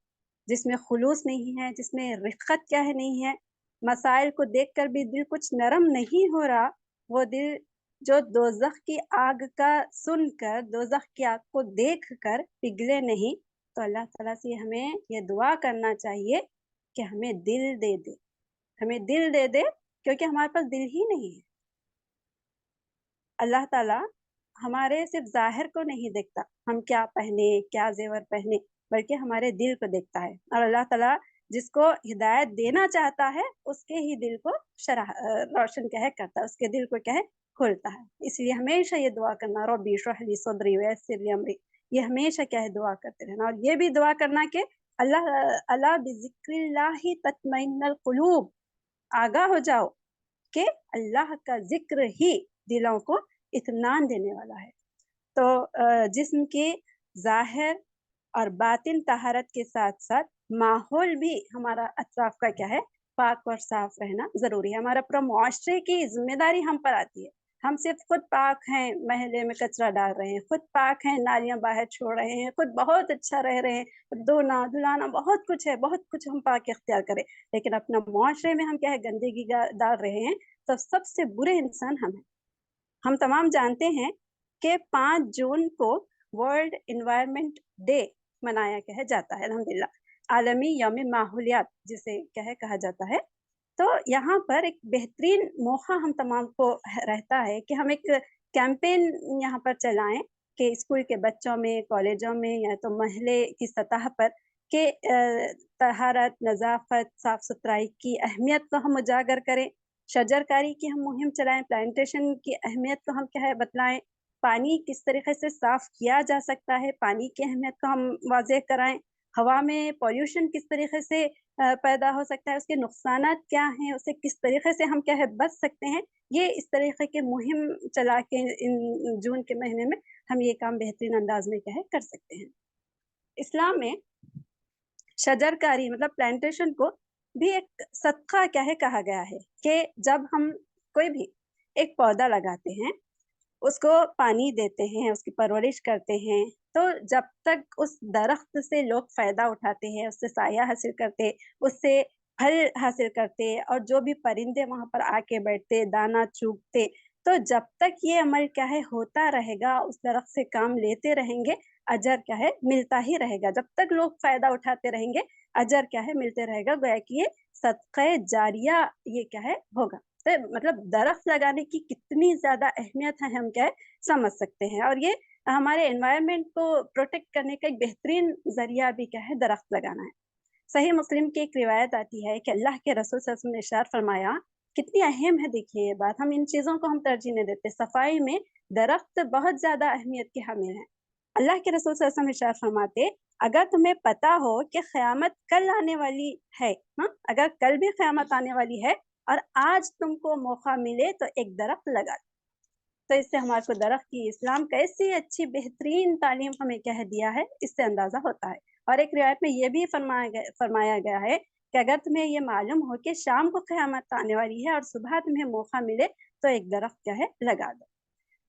جس میں خلوص نہیں ہے، جس میں رقت کیا ہے نہیں ہے، مسائل کو دیکھ کر بھی دل کچھ نرم نہیں ہو رہا، وہ دل جو دوزخ کی آگ کا سن کر، دوزخ کی آگ کو دیکھ کر پگھلے نہیں، تو اللہ تعالیٰ سے ہمیں یہ دعا کرنا چاہیے کہ ہمیں دل دے دے، ہمیں دل دے دے، کیونکہ ہمارے پاس دل ہی نہیں ہے۔ اللہ تعالیٰ ہمارے صرف ظاہر کو نہیں دیکھتا، ہم کیا پہنے، کیا زیور پہنے، بلکہ ہمارے دل کو دیکھتا ہے، اور اللہ تعالیٰ جس کو ہدایت دینا چاہتا ہے اس کے ہی دل کو روشن کیا ہے کرتا ہے، اس کے دل کو کیا ہے کھولتا ہے۔ اس لیے ہمیشہ یہ دعا کرنا، ربی اشرح لی صدری ویسر لی امری، یہ ہمیشہ کیا ہے دعا کرتے رہنا، اور یہ بھی دعا کرنا کہ اللہ بذکر اللہ تطمئن القلوب، آگاہ ہو جاؤ کہ اللہ کا ذکر ہی دلوں کو اطمینان دینے والا ہے۔ تو جسم کی ظاہر اور باطن طہارت کے ساتھ ساتھ ماحول بھی ہمارا اطراف کا کیا ہے پاک اور صاف رہنا ضروری ہے۔ ہمارا پورا معاشرے کی ذمہ داری ہم پر آتی ہے، ہم صرف خود پاک ہیں محلے میں کچرا ڈال رہے ہیں، خود پاک ہیں نالیاں باہر چھوڑ رہے ہیں، خود بہت اچھا رہ رہے ہیں، دھونا دھلانا بہت کچھ ہے، بہت کچھ ہم پاک اختیار کریں، لیکن اپنا معاشرے میں ہم کیا ہے گندگی ڈال رہے ہیں، تو سب سے برے انسان ہم ہیں۔ ہم تمام جانتے ہیں کہ 5 جون کو ورلڈ انوائرمنٹ ڈے منایا کیا جاتا ہے، الحمدللہ عالمی یوم ماحولیات جسے کیا ہے کہا جاتا ہے۔ تو یہاں پر ایک بہترین موقع ہم تمام کو رہتا ہے کہ ہم ایک کیمپین یہاں پر چلائیں کہ اسکول کے بچوں میں، کالجوں میں، یا تو محلے کی سطح پر کہ طہارت، نظافت، صاف ستھرائی کی اہمیت کو ہم اجاگر کریں، شجر کاری کی ہم مہم چلائیں، پلانٹیشن کی اہمیت کو ہم کیا ہے بتلائیں، پانی کس طریقے سے صاف کیا جا سکتا ہے، پانی کی اہمیت کو ہم واضح کرائیں، ہوا میں پولیوشن کس طریقے سے پیدا ہو سکتا ہے، اس کے نقصانات کیا ہیں، اسے کس طریقے سے ہم کیا ہے بچ سکتے ہیں، یہ اس طریقے کے مہم چلا کے ان جون کے مہینے میں ہم یہ کام بہترین انداز میں کیا ہے کر سکتے ہیں۔ اسلام میں شجر کاری مطلب پلانٹیشن کو بھی ایک صدقہ کیا ہے کہا گیا ہے کہ جب ہم کوئی بھی ایک پودا لگاتے ہیں، اس کو پانی دیتے ہیں، اس کی پرورش کرتے ہیں، تو جب تک اس درخت سے لوگ فائدہ اٹھاتے ہیں، اس سے سایہ حاصل کرتے، اس سے پھل حاصل کرتے، اور جو بھی پرندے وہاں پر آ کے بیٹھتے، دانا چوگتے، تو جب تک یہ عمل کیا ہے ہوتا رہے گا، اس درخت سے کام لیتے رہیں گے، اجر کیا ہے ملتا ہی رہے گا، جب تک لوگ فائدہ اٹھاتے رہیں گے اجر کیا ہے ملتے رہے گا، گویا کہ یہ صدقہ جاریہ یہ کیا ہے ہوگا۔ تو مطلب درخت لگانے کی کتنی زیادہ اہمیت ہے ہم کیا ہے سمجھ سکتے ہیں، اور یہ ہمارے انوائرمنٹ کو پروٹیکٹ کرنے کا ایک بہترین ذریعہ بھی کیا ہے درخت لگانا ہے۔ صحیح مسلم کی ایک روایت آتی ہے کہ اللہ کے رسول صلی اللہ علیہ وسلم نے ارشاد فرمایا، کتنی اہم ہے دیکھیے یہ بات، ہم ان چیزوں کو ہم ترجیح نہیں دیتے، صفائی میں درخت بہت زیادہ اہمیت کے حامل ہیں۔ اللہ کے رسول صلی اللہ علیہ وسلم ارشاد فرماتے، اگر تمہیں پتا ہو کہ قیامت کل آنے والی ہے، اگر کل بھی قیامت آنے والی ہے اور آج تم کو موقع ملے تو ایک درخت لگا دو۔ تو اس سے ہمارے کو درخت کی اسلام کا ایسی اچھی بہترین تعلیم ہمیں کیا دیا ہے، اس سے اندازہ ہوتا ہے۔ اور ایک روایت میں یہ بھی فرمایا گیا ہے کہ اگر تمہیں یہ معلوم ہو کہ شام کو قیامت آنے والی ہے اور صبح تمہیں موقع ملے تو ایک درخت کیا ہے لگا دو۔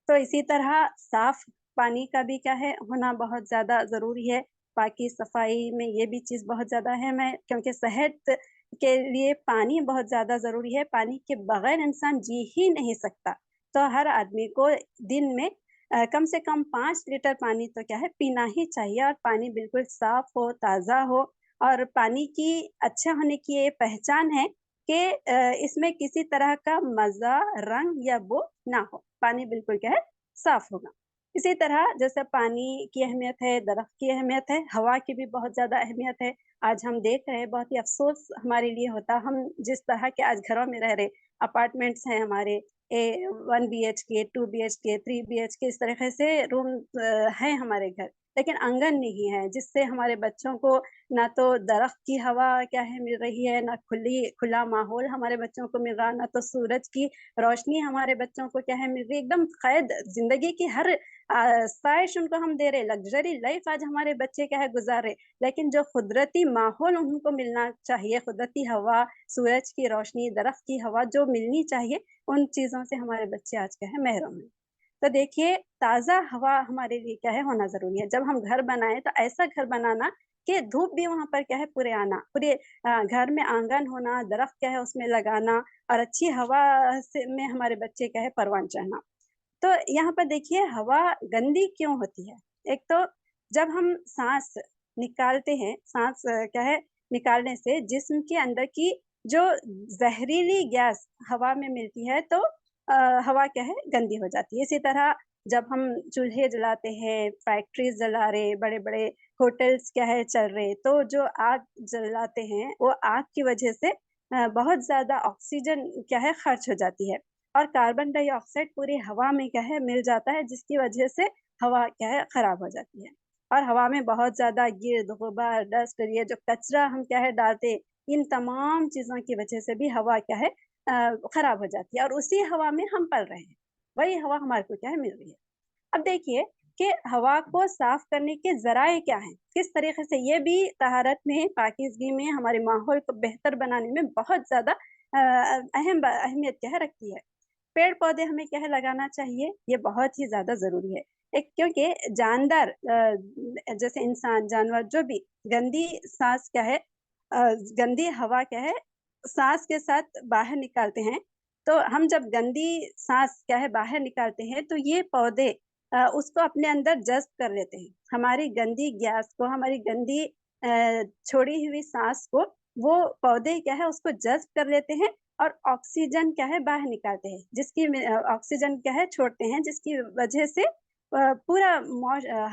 تو اسی طرح صاف پانی کا بھی کیا ہے ہونا بہت زیادہ ضروری ہے، پاکی صفائی میں یہ بھی چیز بہت زیادہ اہم ہے، کیونکہ صحت کے لیے پانی بہت زیادہ ضروری ہے، پانی کے بغیر انسان جی ہی نہیں سکتا۔ تو ہر آدمی کو دن میں کم سے کم 5 لیٹر پانی تو کیا ہے پینا ہی چاہیے، اور پانی بالکل صاف ہو، تازہ ہو، اور پانی کی اچھے ہونے کی یہ پہچان ہے کہ اس میں کسی طرح کا مزہ، رنگ یا بو نہ ہو. پانی بالکل کیا ہے صاف ہوگا. اسی طرح جیسے پانی کی اہمیت ہے، درخت کی اہمیت ہے، ہوا کی بھی بہت زیادہ اہمیت ہے. آج ہم دیکھ رہے ہیں، بہت ہی افسوس ہمارے لیے ہوتا، ہم جس طرح کے آج گھروں میں رہ رہے، اپارٹمنٹس ہیں ہمارے، 1 BHK 2 BHK 3 BHK، اس طریقے سے روم ہیں ہمارے گھر، لیکن آنگن نہیں ہے، جس سے ہمارے بچوں کو نہ تو درخت کی ہوا کیا ہے مل رہی ہے، نہ کھلا ماحول ہمارے بچوں کو مل رہا، نہ تو سورج کی روشنی ہمارے بچوں کو کیا ہے مل رہی. ایک دم قید زندگی کی ہر خواہش ان کو ہم دے رہے، لگژری لائف آج ہمارے بچے کیا ہے گزار رہے، لیکن جو قدرتی ماحول ان کو ملنا چاہیے، قدرتی ہوا، سورج کی روشنی، درخت کی ہوا جو ملنی چاہیے، ان چیزوں سے ہمارے بچے آج کیا ہے محروم ہیں. تو دیکھیے، تازہ ہوا ہمارے لیے کیا ہے ہونا ضروری ہے. جب ہم گھر بنائیں تو ایسا گھر بنانا کہ دھوپ بھی وہاں پر کیا ہے پورے آنا، پورے گھر میں آنگن ہونا، درخت کیا ہے اس میں لگانا، اور اچھی ہوا میں ہمارے بچے کیا ہے پروان چڑھنا. تو یہاں پر دیکھیے ہوا گندی کیوں ہوتی ہے. ایک تو جب ہم سانس نکالتے ہیں، سانس کیا ہے نکالنے سے جسم کے اندر کی جو زہریلی گیس ہوا میں ملتی ہے تو ہوا کیا ہے گندی ہو جاتی ہے. اسی طرح جب ہم چولہے جلاتے ہیں، فیکٹریز جلا رہے، بڑے بڑے ہوٹلز کیا ہے چل رہے، تو جو آگ جلاتے ہیں وہ آگ کی وجہ سے بہت زیادہ آکسیجن کیا ہے خرچ ہو جاتی ہے، اور کاربن ڈائی آکسائڈ پوری ہوا میں کیا ہے مل جاتا ہے، جس کی وجہ سے ہوا کیا ہے خراب ہو جاتی ہے. اور ہوا میں بہت زیادہ گرد، غبار، ڈسٹ، یہ جو کچرا ہم کیا ہے ڈالتے، ان تمام چیزوں کی وجہ سے بھی ہوا کیا ہے خراب ہو جاتی ہے، اور اسی ہوا میں ہم پل رہے ہیں، وہی ہوا ہمارے کو کیا ہے مل رہی ہے. اب دیکھیے کہ ہوا کو صاف کرنے کے ذرائع کیا ہیں، کس طریقے سے یہ بھی طہارت میں، پاکیزگی میں، ہمارے ماحول کو بہتر بنانے میں بہت زیادہ اہمیت کیا ہے رکھتی ہے. پیڑ پودے ہمیں کیا ہے لگانا چاہیے، یہ بہت ہی زیادہ ضروری ہے. ایک کیونکہ جاندار جیسے انسان، جانور جو بھی گندی سانس کیا ہے گندی ہوا کیا ہے سانس کے ساتھ باہر نکالتے ہیں، تو ہم جب گندی سانس کیا ہے باہر نکالتے ہیں تو یہ پودے اس کو اپنے اندر جذب کر لیتے ہیں، ہماری گندی گیس کو، ہماری گندی چھوڑی ہوئی سانس کو وہ پودے کیا ہے اس کو جذب کر لیتے ہیں، اور آکسیجن کیا ہے باہر نکالتے ہیں، جس کی آکسیجن کیا ہے چھوڑتے ہیں، جس کی وجہ سے پورا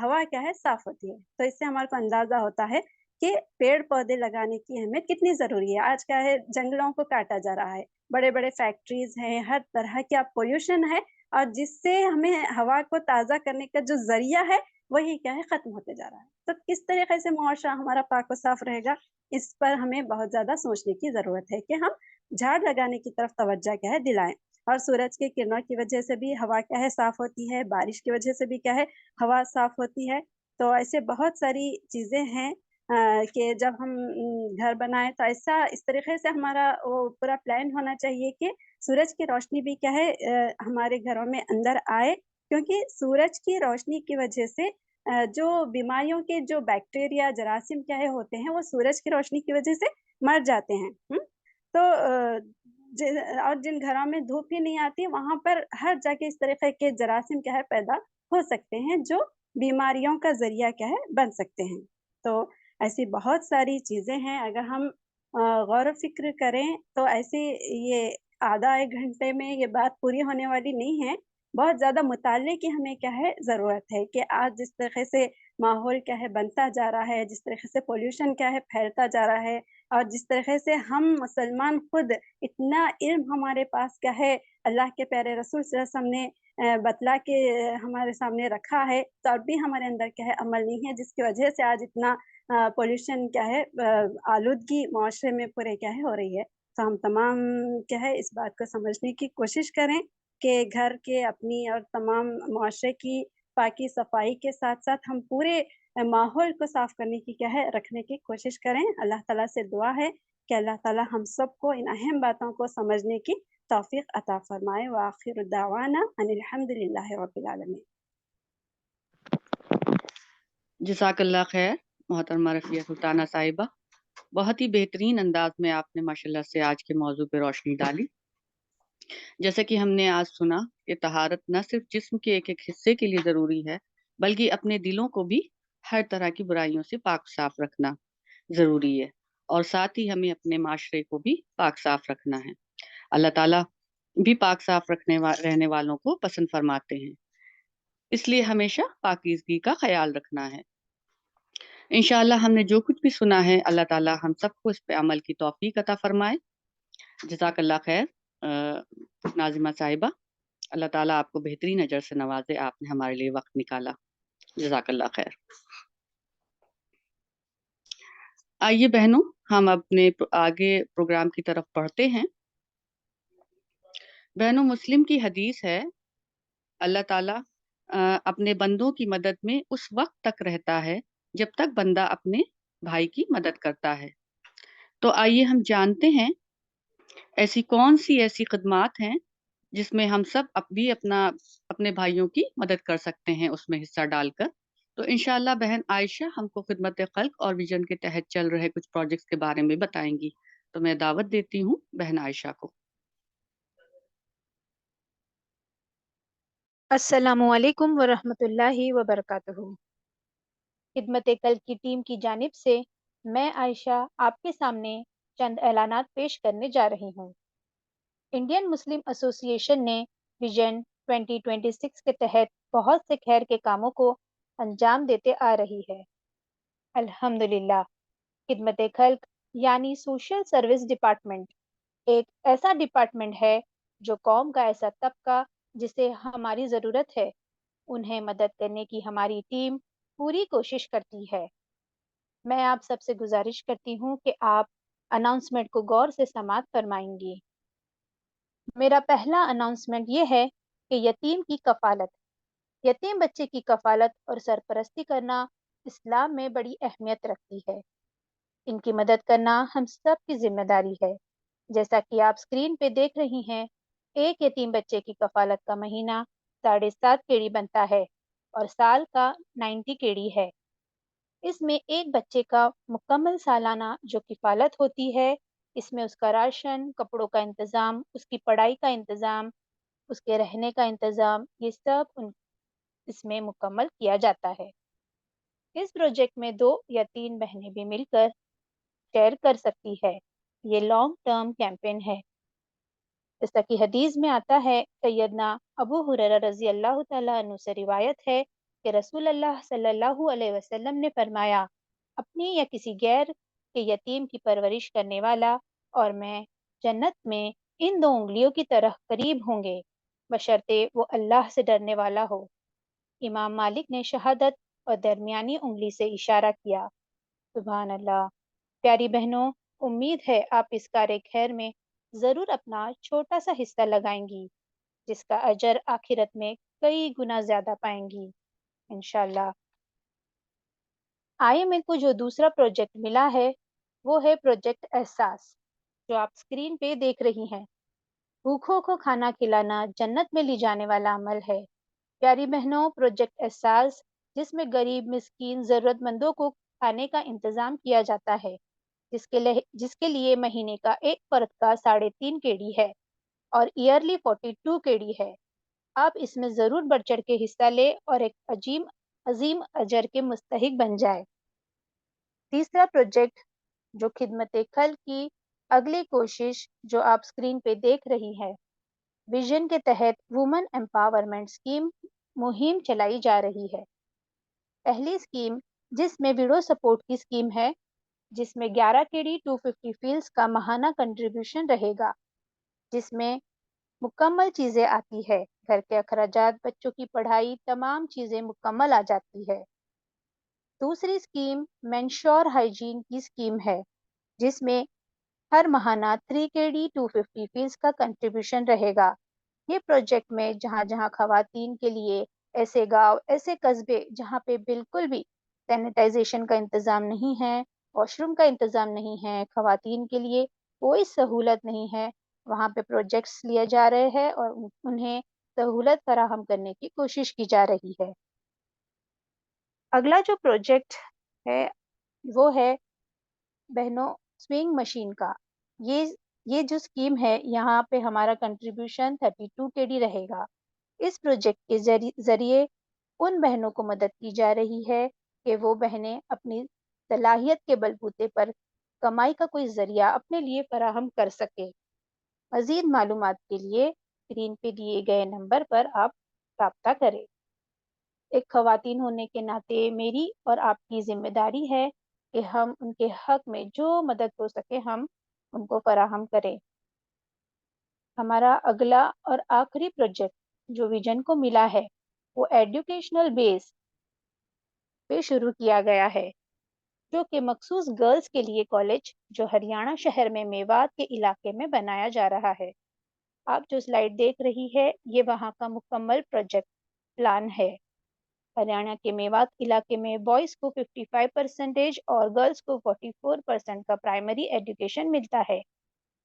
ہوا کیا ہے صاف ہوتی ہے. تو اس سے ہمارے کو اندازہ ہوتا ہے کہ پیڑ پودے لگانے کی اہمیت کتنی ضروری ہے. آج کیا ہے جنگلوں کو کاٹا جا رہا ہے، بڑے بڑے فیکٹریز ہیں، ہر طرح کا پولوشن ہے، اور جس سے ہمیں ہوا کو تازہ کرنے کا جو ذریعہ ہے وہی کیا ہے ختم ہوتے جا رہا ہے. تو کس طریقے سے معاشرہ ہمارا پاک و صاف رہے گا، اس پر ہمیں بہت زیادہ سوچنے کی ضرورت ہے کہ ہم جھاڑ لگانے کی طرف توجہ کیا ہے دلائیں. اور سورج کے کرنوں کی وجہ سے بھی ہوا کیا ہے صاف ہوتی ہے، بارش کی وجہ سے بھی کیا ہے ہوا صاف ہوتی ہے. تو ایسے بہت ساری چیزیں ہیں کہ جب ہم گھر بنائیں تو ایسا اس طریقے سے ہمارا وہ پورا پلان ہونا چاہیے کہ سورج کی روشنی بھی کیا ہے ہمارے گھروں میں اندر آئے، کیونکہ سورج کی روشنی کی وجہ سے جو بیماریوں کے جو بیکٹیریا، جراثیم کیا ہے ہوتے ہیں، وہ سورج کی روشنی کی وجہ سے مر جاتے ہیں. تو اور جن گھروں میں دھوپ ہی نہیں آتی وہاں پر ہر جگہ اس طریقے کے جراثیم کیا ہے پیدا ہو سکتے ہیں، جو بیماریوں کا ذریعہ کیا ہے بن سکتے ہیں. تو ایسی بہت ساری چیزیں ہیں، اگر ہم غور و فکر کریں تو ایسی یہ آدھا ایک گھنٹے میں یہ بات پوری ہونے والی نہیں ہے. بہت زیادہ مطالعے کی ہمیں کیا ہے ضرورت ہے کہ آج جس طریقے سے ماحول کیا ہے بنتا جا رہا ہے، جس طریقے سے پولوشن کیا ہے پھیلتا جا رہا ہے، اور جس طریقے سے ہم مسلمان خود اتنا علم ہمارے پاس کیا ہے اللہ کے پیارے رسول صلی اللہ علیہ وسلم نے بتلا کے ہمارے سامنے رکھا ہے، تو اب بھی ہمارے اندر کیا ہے عمل نہیں ہے، جس کی وجہ سے آج اتنا پولوشن کیا ہے آلودگی معاشرے میں پورے کیا ہے ہو رہی ہے. تو ہم تمام کیا ہے اس بات کو سمجھنے کی کوشش کریں کہ گھر کے، اپنی اور تمام معاشرے کی پاکی صفائی کے ساتھ ساتھ ہم پورے ماحول کو صاف کرنے کی کیا ہے رکھنے کی کوشش کریں. اللہ تعالیٰ سے دعا ہے کہ اللہ تعالیٰ ہم سب کو ان اہم باتوں کو سمجھنے کی توفیق عطا فرمائے. وآخر دعوانا ان الحمد للہ رب العالمین. جزاک اللہ خیر محترمہ رفیہ سلطانہ صاحبہ، بہت ہی بہترین انداز میں آپ نے ماشاءاللہ سے آج کے موضوع پہ روشنی ڈالی. جیسا کہ ہم نے آج سنا کہ طہارت نہ صرف جسم کے ایک ایک حصے کے لیے ضروری ہے، بلکہ اپنے دلوں کو بھی ہر طرح کی برائیوں سے پاک صاف رکھنا. ضروری ہے اور ساتھ ہی ہمیں اپنے معاشرے کو بھی پاک صاف رکھنا ہے۔ اللہ تعالیٰ بھی پاک صاف رہنے والوں کو پسند فرماتے ہیں، اس لیے ہمیشہ پاکیزگی کا خیال رکھنا ہے۔ انشاءاللہ ہم نے جو کچھ بھی سنا ہے اللہ تعالیٰ ہم سب کو اس پہ عمل کی توفیق عطا فرمائے۔ جزاک اللہ خیر ناظمہ صاحبہ، اللہ تعالیٰ آپ کو بہترین اجر سے نوازے، آپ نے ہمارے لیے وقت نکالا، جزاک اللہ خیر۔ آئیے بہنوں ہم اپنے آگے پروگرام کی طرف بڑھتے ہیں۔ بہنوں، مسلم کی حدیث ہے اللہ تعالیٰ اپنے بندوں کی مدد میں اس وقت تک رہتا ہے جب تک بندہ اپنے بھائی کی مدد کرتا ہے۔ تو آئیے ہم جانتے ہیں ایسی کون سی ایسی خدمات ہیں جس میں ہم سب بھی اپنے بھائیوں کی مدد کر سکتے ہیں اس میں حصہ ڈال کر۔ تو انشاءاللہ بہن عائشہ ہم کو خدمت خلق اور ویژن کے تحت چل رہے کچھ پروجیکٹس کے بارے میں بتائیں گی، تو میں دعوت دیتی ہوں بہن عائشہ کو۔ السلام علیکم ورحمۃ اللہ وبرکاتہ۔ خدمت کل کی ٹیم کی جانب سے میں عائشہ آپ کے سامنے چند اعلانات پیش کرنے جا رہی ہوں۔ انڈین مسلم ایسوسی ایشن نے ویژن 2026 کے تحت بہت سے خیر کے کاموں کو انجام دیتے آ رہی ہے۔ الحمدللہ، خدمت خلق یعنی سوشل سروس ڈپارٹمنٹ ایک ایسا ڈپارٹمنٹ ہے جو قوم کا ایسا طبقہ جسے ہماری ضرورت ہے انہیں مدد کرنے کی ہماری ٹیم پوری کوشش کرتی ہے۔ میں آپ سب سے گزارش کرتی ہوں کہ آپ اناؤنسمنٹ کو غور سے سماعت فرمائیں گی۔ میرا پہلا اناؤنسمنٹ یہ ہے کہ یتیم کی کفالت، یتیم بچے کی کفالت اور سرپرستی کرنا اسلام میں بڑی اہمیت رکھتی ہے۔ ان کی مدد کرنا ہم سب کی ذمہ داری ہے۔ جیسا کہ آپ اسکرین پہ دیکھ رہی ہیں، ایک یتیم بچے کی کفالت کا مہینہ 7.5 کیڑی بنتا ہے اور سال کا 90 کیڑی ہے۔ اس میں ایک بچے کا مکمل سالانہ جو کفالت ہوتی ہے، اس میں اس کا راشن، کپڑوں کا انتظام، اس کی پڑھائی کا انتظام، اس کے رہنے کا انتظام، یہ سب اس میں مکمل کیا جاتا ہے۔ اس پروجیکٹ میں 2 یا 3 بہنیں بھی مل کر شیئر کر سکتی ہے۔ یہ لانگ ٹرم کیمپین ہے۔ جیسا کہ حدیث میں آتا ہے، سیدنا ابو ہریرہ رضی اللہ تعالیٰ عنہ سے روایت ہے کہ رسول اللہ صلی اللہ علیہ وسلم نے فرمایا، اپنی یا کسی غیر کے یتیم کی پرورش کرنے والا اور میں جنت میں ان 2 انگلیوں کی طرح قریب ہوں گے، بشرطے وہ اللہ سے ڈرنے والا ہو۔ امام مالک نے شہادت اور درمیانی انگلی سے اشارہ کیا۔ سبحان اللہ۔ پیاری بہنوں، امید ہے آپ اس کار خیر میں ضرور اپنا چھوٹا سا حصہ لگائیں گی، جس کا اجر آخرت میں کئی گنا زیادہ پائیں گی انشاءاللہ۔ IMA کو جو دوسرا پروجیکٹ ملا ہے وہ ہے پروجیکٹ احساس، جو آپ اسکرین پہ دیکھ رہی ہیں۔ بھوکھوں کو کھانا کھلانا جنت میں لی جانے والا عمل ہے۔ پیاری بہنوں، پروجیکٹ احساس جس میں غریب، مسکین، ضرورت مندوں کو کھانے کا انتظام کیا جاتا ہے، جس کے لیے مہینے کا ایک فرد کا 3.5 کیڑی ہے اور ایئرلی 42 کیڑی ہے۔ آپ اس میں ضرور بڑھ چڑھ کے حصہ لیں اور ایک عظیم اجر کے مستحق بن جائے۔ تیسرا پروجیکٹ جو خدمت خلق کی اگلی کوشش جو آپ اسکرین پہ دیکھ رہی ہے، ویژن کے تحت وومن امپاورمنٹ اسکیم مہم چلائی جا رہی ہے۔ پہلی اسکیم جس میں ویڈو سپورٹ کی اسکیم ہے، جس میں 11 کیڑی 250 فیلز کا ماہانہ کنٹریبیوشن رہے گا، جس میں مکمل چیزیں آتی ہے، گھر کے اخراجات، بچوں کی پڑھائی، تمام چیزیں مکمل آ جاتی ہے۔ دوسری اسکیم مینشور ہائیجین کی اسکیم ہے، جس میں ہر ماہانہ 3 کیڑی 250 فیلز کا کنٹریبیوشن رہے گا۔ یہ پروجیکٹ میں جہاں جہاں خواتین کے لیے ایسے گاؤں، ایسے قصبے جہاں پہ بالکل بھی سینیٹائزیشن کا انتظام نہیں ہے، واش روم کا انتظام نہیں ہے، خواتین کے لیے کوئی سہولت نہیں ہے، وہاں پہ پروجیکٹس لیے جا رہے ہیں اور انہیں سہولت فراہم کرنے کی کوشش کی جا رہی ہے۔ اگلا جو پروجیکٹ ہے وہ ہے بہنوں سوئنگ مشین کا۔ یہ جو اسکیم ہے، یہاں پہ ہمارا کنٹریبیوشن 32 کیڑی رہے گا۔ اس پروجیکٹ کے ذریعے ان بہنوں کو مدد کی جا رہی ہے کہ وہ بہنیں اپنی صلاحیت کے بلبوتے پر کمائی کا کوئی ذریعہ اپنے لیے فراہم کر سکے۔ مزید معلومات کے لیے اسکرین پہ دیے گئے نمبر پر آپ رابطہ کریں۔ ایک خواتین ہونے کے ناطے میری اور آپ کی ذمہ داری ہے کہ ہم ان کے حق میں جو مدد ہو سکے ہم ان کو فراہم کریں۔ ہمارا اگلا اور آخری پروجیکٹ جو ویژن کو ملا ہے وہ ایڈوکیشنل بیس پہ شروع کیا گیا ہے، جو کہ مخصوص گرلز کے لیے کالج جو ہریانہ شہر میں میوات کے علاقے میں بنایا جا رہا ہے۔ آپ جو سلائیڈ دیکھ رہی ہے یہ وہاں کا مکمل پروجیکٹ پلان ہے۔ ہریانہ کے میوات علاقے میں بوائز کو 55% اور گرلز کو 44% کا پرائمری ایجوکیشن ملتا ہے۔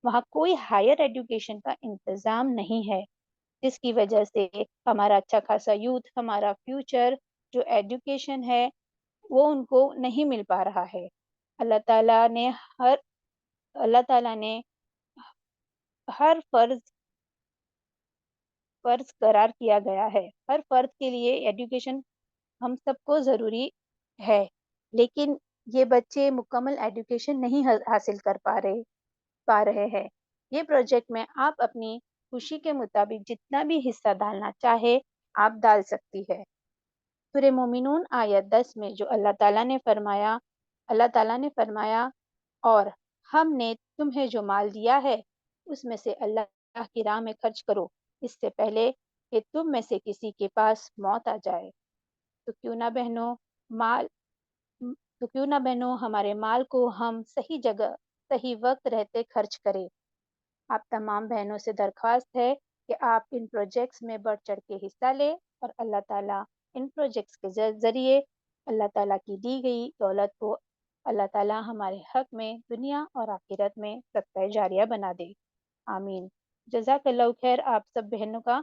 وہاں کوئی ہائر ایجوکیشن کا انتظام نہیں ہے، جس کی وجہ سے ہمارا اچھا خاصا یوتھ، ہمارا فیوچر جو ایجوکیشن ہے وہ ان کو نہیں مل پا رہا ہے۔ اللہ تعالیٰ نے ہر فرض قرار کیا گیا ہے۔ ہر فرد کے لیے ایجوکیشن ہم سب کو ضروری ہے، لیکن یہ بچے مکمل ایجوکیشن نہیں حاصل کر پا رہے ہیں۔ یہ پروجیکٹ میں آپ اپنی خوشی کے مطابق جتنا بھی حصہ ڈالنا چاہے آپ ڈال سکتی ہے۔ سورہ مومنون آیت 10 میں جو اللہ تعالیٰ نے فرمایا اور ہم نے تمہیں جو مال دیا ہے اس میں سے اللہ کی راہ میں خرچ کرو اس سے پہلے کہ تم میں سے کسی کے پاس موت آ جائے۔ تو کیوں نہ بہنوں ہمارے مال کو ہم صحیح جگہ صحیح وقت رہتے خرچ کریں۔ آپ تمام بہنوں سے درخواست ہے کہ آپ ان پروجیکٹس میں بڑھ چڑھ کے حصہ لیں اور اللہ تعالیٰ ان پروجیکٹس کے ذریعے اللہ تعالیٰ کی دی گئی دولت کو اللہ تعالیٰ ہمارے حق میں دنیا اور آخرت میں صدقہ جاریہ بنا دے۔ آمین۔ جزاک اللہ خیر آپ سب بہنوں کا۔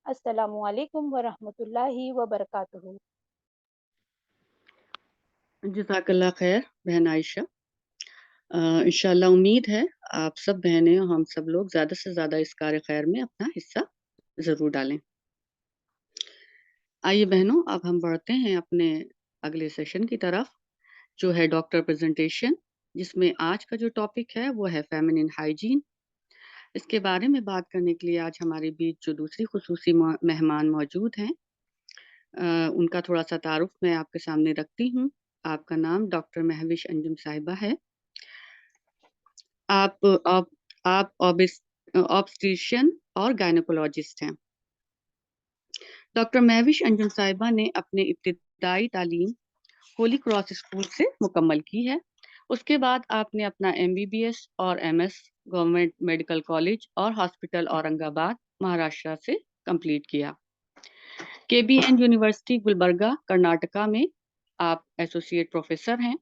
السلام علیکم ورحمۃ اللہ وبرکاتہ۔ جزاک اللہ خیر بہن عائشہ۔ انشاءاللہ امید ہے آپ سب بہنیں اور ہم سب لوگ زیادہ سے زیادہ اس کار خیر میں اپنا حصہ ضرور ڈالیں۔ آئیے بہنوں اب ہم بڑھتے ہیں اپنے اگلے سیشن کی طرف جو ہے ڈاکٹر پریزنٹیشن، جس میں آج کا جو ٹاپک ہے وہ ہے فیمنن ہائیجین۔ اس کے بارے میں بات کرنے کے لیے آج ہمارے بیچ جو دوسری خصوصی مہمان موجود ہیں ان کا تھوڑا سا تعارف میں آپ کے سامنے رکھتی ہوں۔ آپ کا نام ڈاکٹر مہوش انجم صاحبہ ہے۔ آپ آبسٹیشین اور گائنیکولوجسٹ ہیں۔ ڈاکٹر مہوش انجم صاحبہ نے اپنے ابتدائی تعلیم ہولی کراس اسکول سے مکمل کی ہے۔ اس کے بعد آپ نے اپنا MBBS اور MS گورنمنٹ میڈیکل کالج اور ہاسپٹل اورنگ آباد مہاراشٹرا سے کمپلیٹ کیا۔ KBN یونیورسٹی گلبرگہ کرناٹکا میں آپ ایسوسیٹ پروفیسر ہیں۔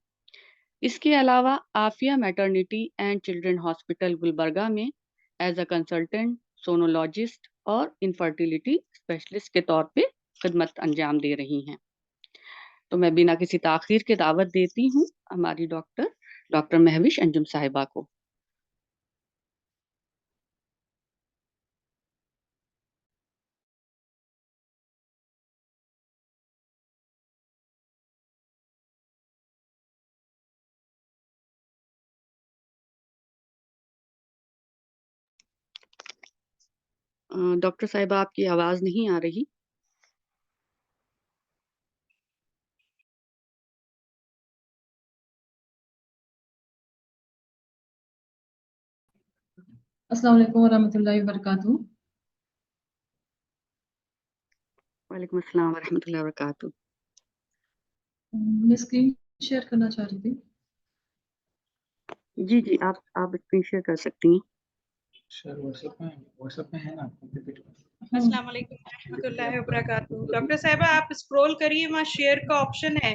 اس کے علاوہ Afia maternity and children hospital Gulbarga میں ایز اے کنسلٹنٹ سونولوجسٹ اور انفرٹیلیٹی اسپیشلسٹ کے طور پہ خدمت انجام دے رہی ہیں۔ تو میں بنا کسی تاخیر کے دعوت دیتی ہوں ہماری ڈاکٹر مہوش انجم صاحبہ کو۔ ڈاکٹر صاحبہ آپ کی آواز نہیں آ رہی۔ السلام علیکم ورحمۃ اللہ وبرکاتہ۔ وعلیکم السلام ورحمۃ اللہ وبرکاتہ۔ میں اسکرین شیئر کرنا چاہ رہی تھی۔ جی جی آپ اسکرین شیئر کر سکتی ہیں۔ واٹس ایپ میں ہے نا۔ السلام علیکم ورحمۃ اللہ وبرکاتہ۔ ڈاکٹر صاحبہ آپ اسکرول کریے، وہاں شیئر کا آپشن ہے۔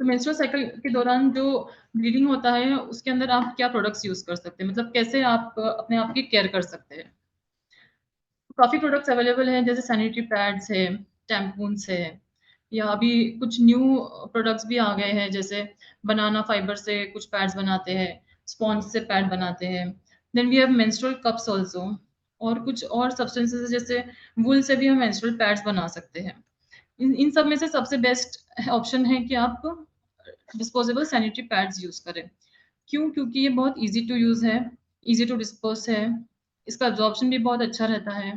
تو menstrual cycle کے دوران جو bleeding ہوتا ہے اس کے اندر آپ کیا products use کر سکتے ہیں, مطلب کیسے آپ اپنے آپ کی کیئر کر سکتے ہیں. کافی پروڈکٹس اویلیبل ہیں جیسے سینیٹری پیڈس ہے, ٹیمپونس ہے, یا ابھی کچھ نیو پروڈکٹس بھی آ گئے ہیں جیسے بنانا فائبر سے کچھ پیڈس بناتے ہیں, اسپونج سے پیڈ بناتے ہیں. Then we have menstrual cups also, اور کچھ اور سبسٹینسز جیسے وول سے بھی ہم مینسٹرل پیڈس بنا سکتے ہیں. ان سب میں سے سب سے بیسٹ آپشن ہے کہ آپ ڈسپوزیبل سینیٹری پیڈس یوز کریں. کیوں؟ کیونکہ یہ بہت ایزی ٹو یوز ہے, ایزی ٹو ڈسپوز ہے, اس کا absorption بھی بہت اچھا رہتا ہے,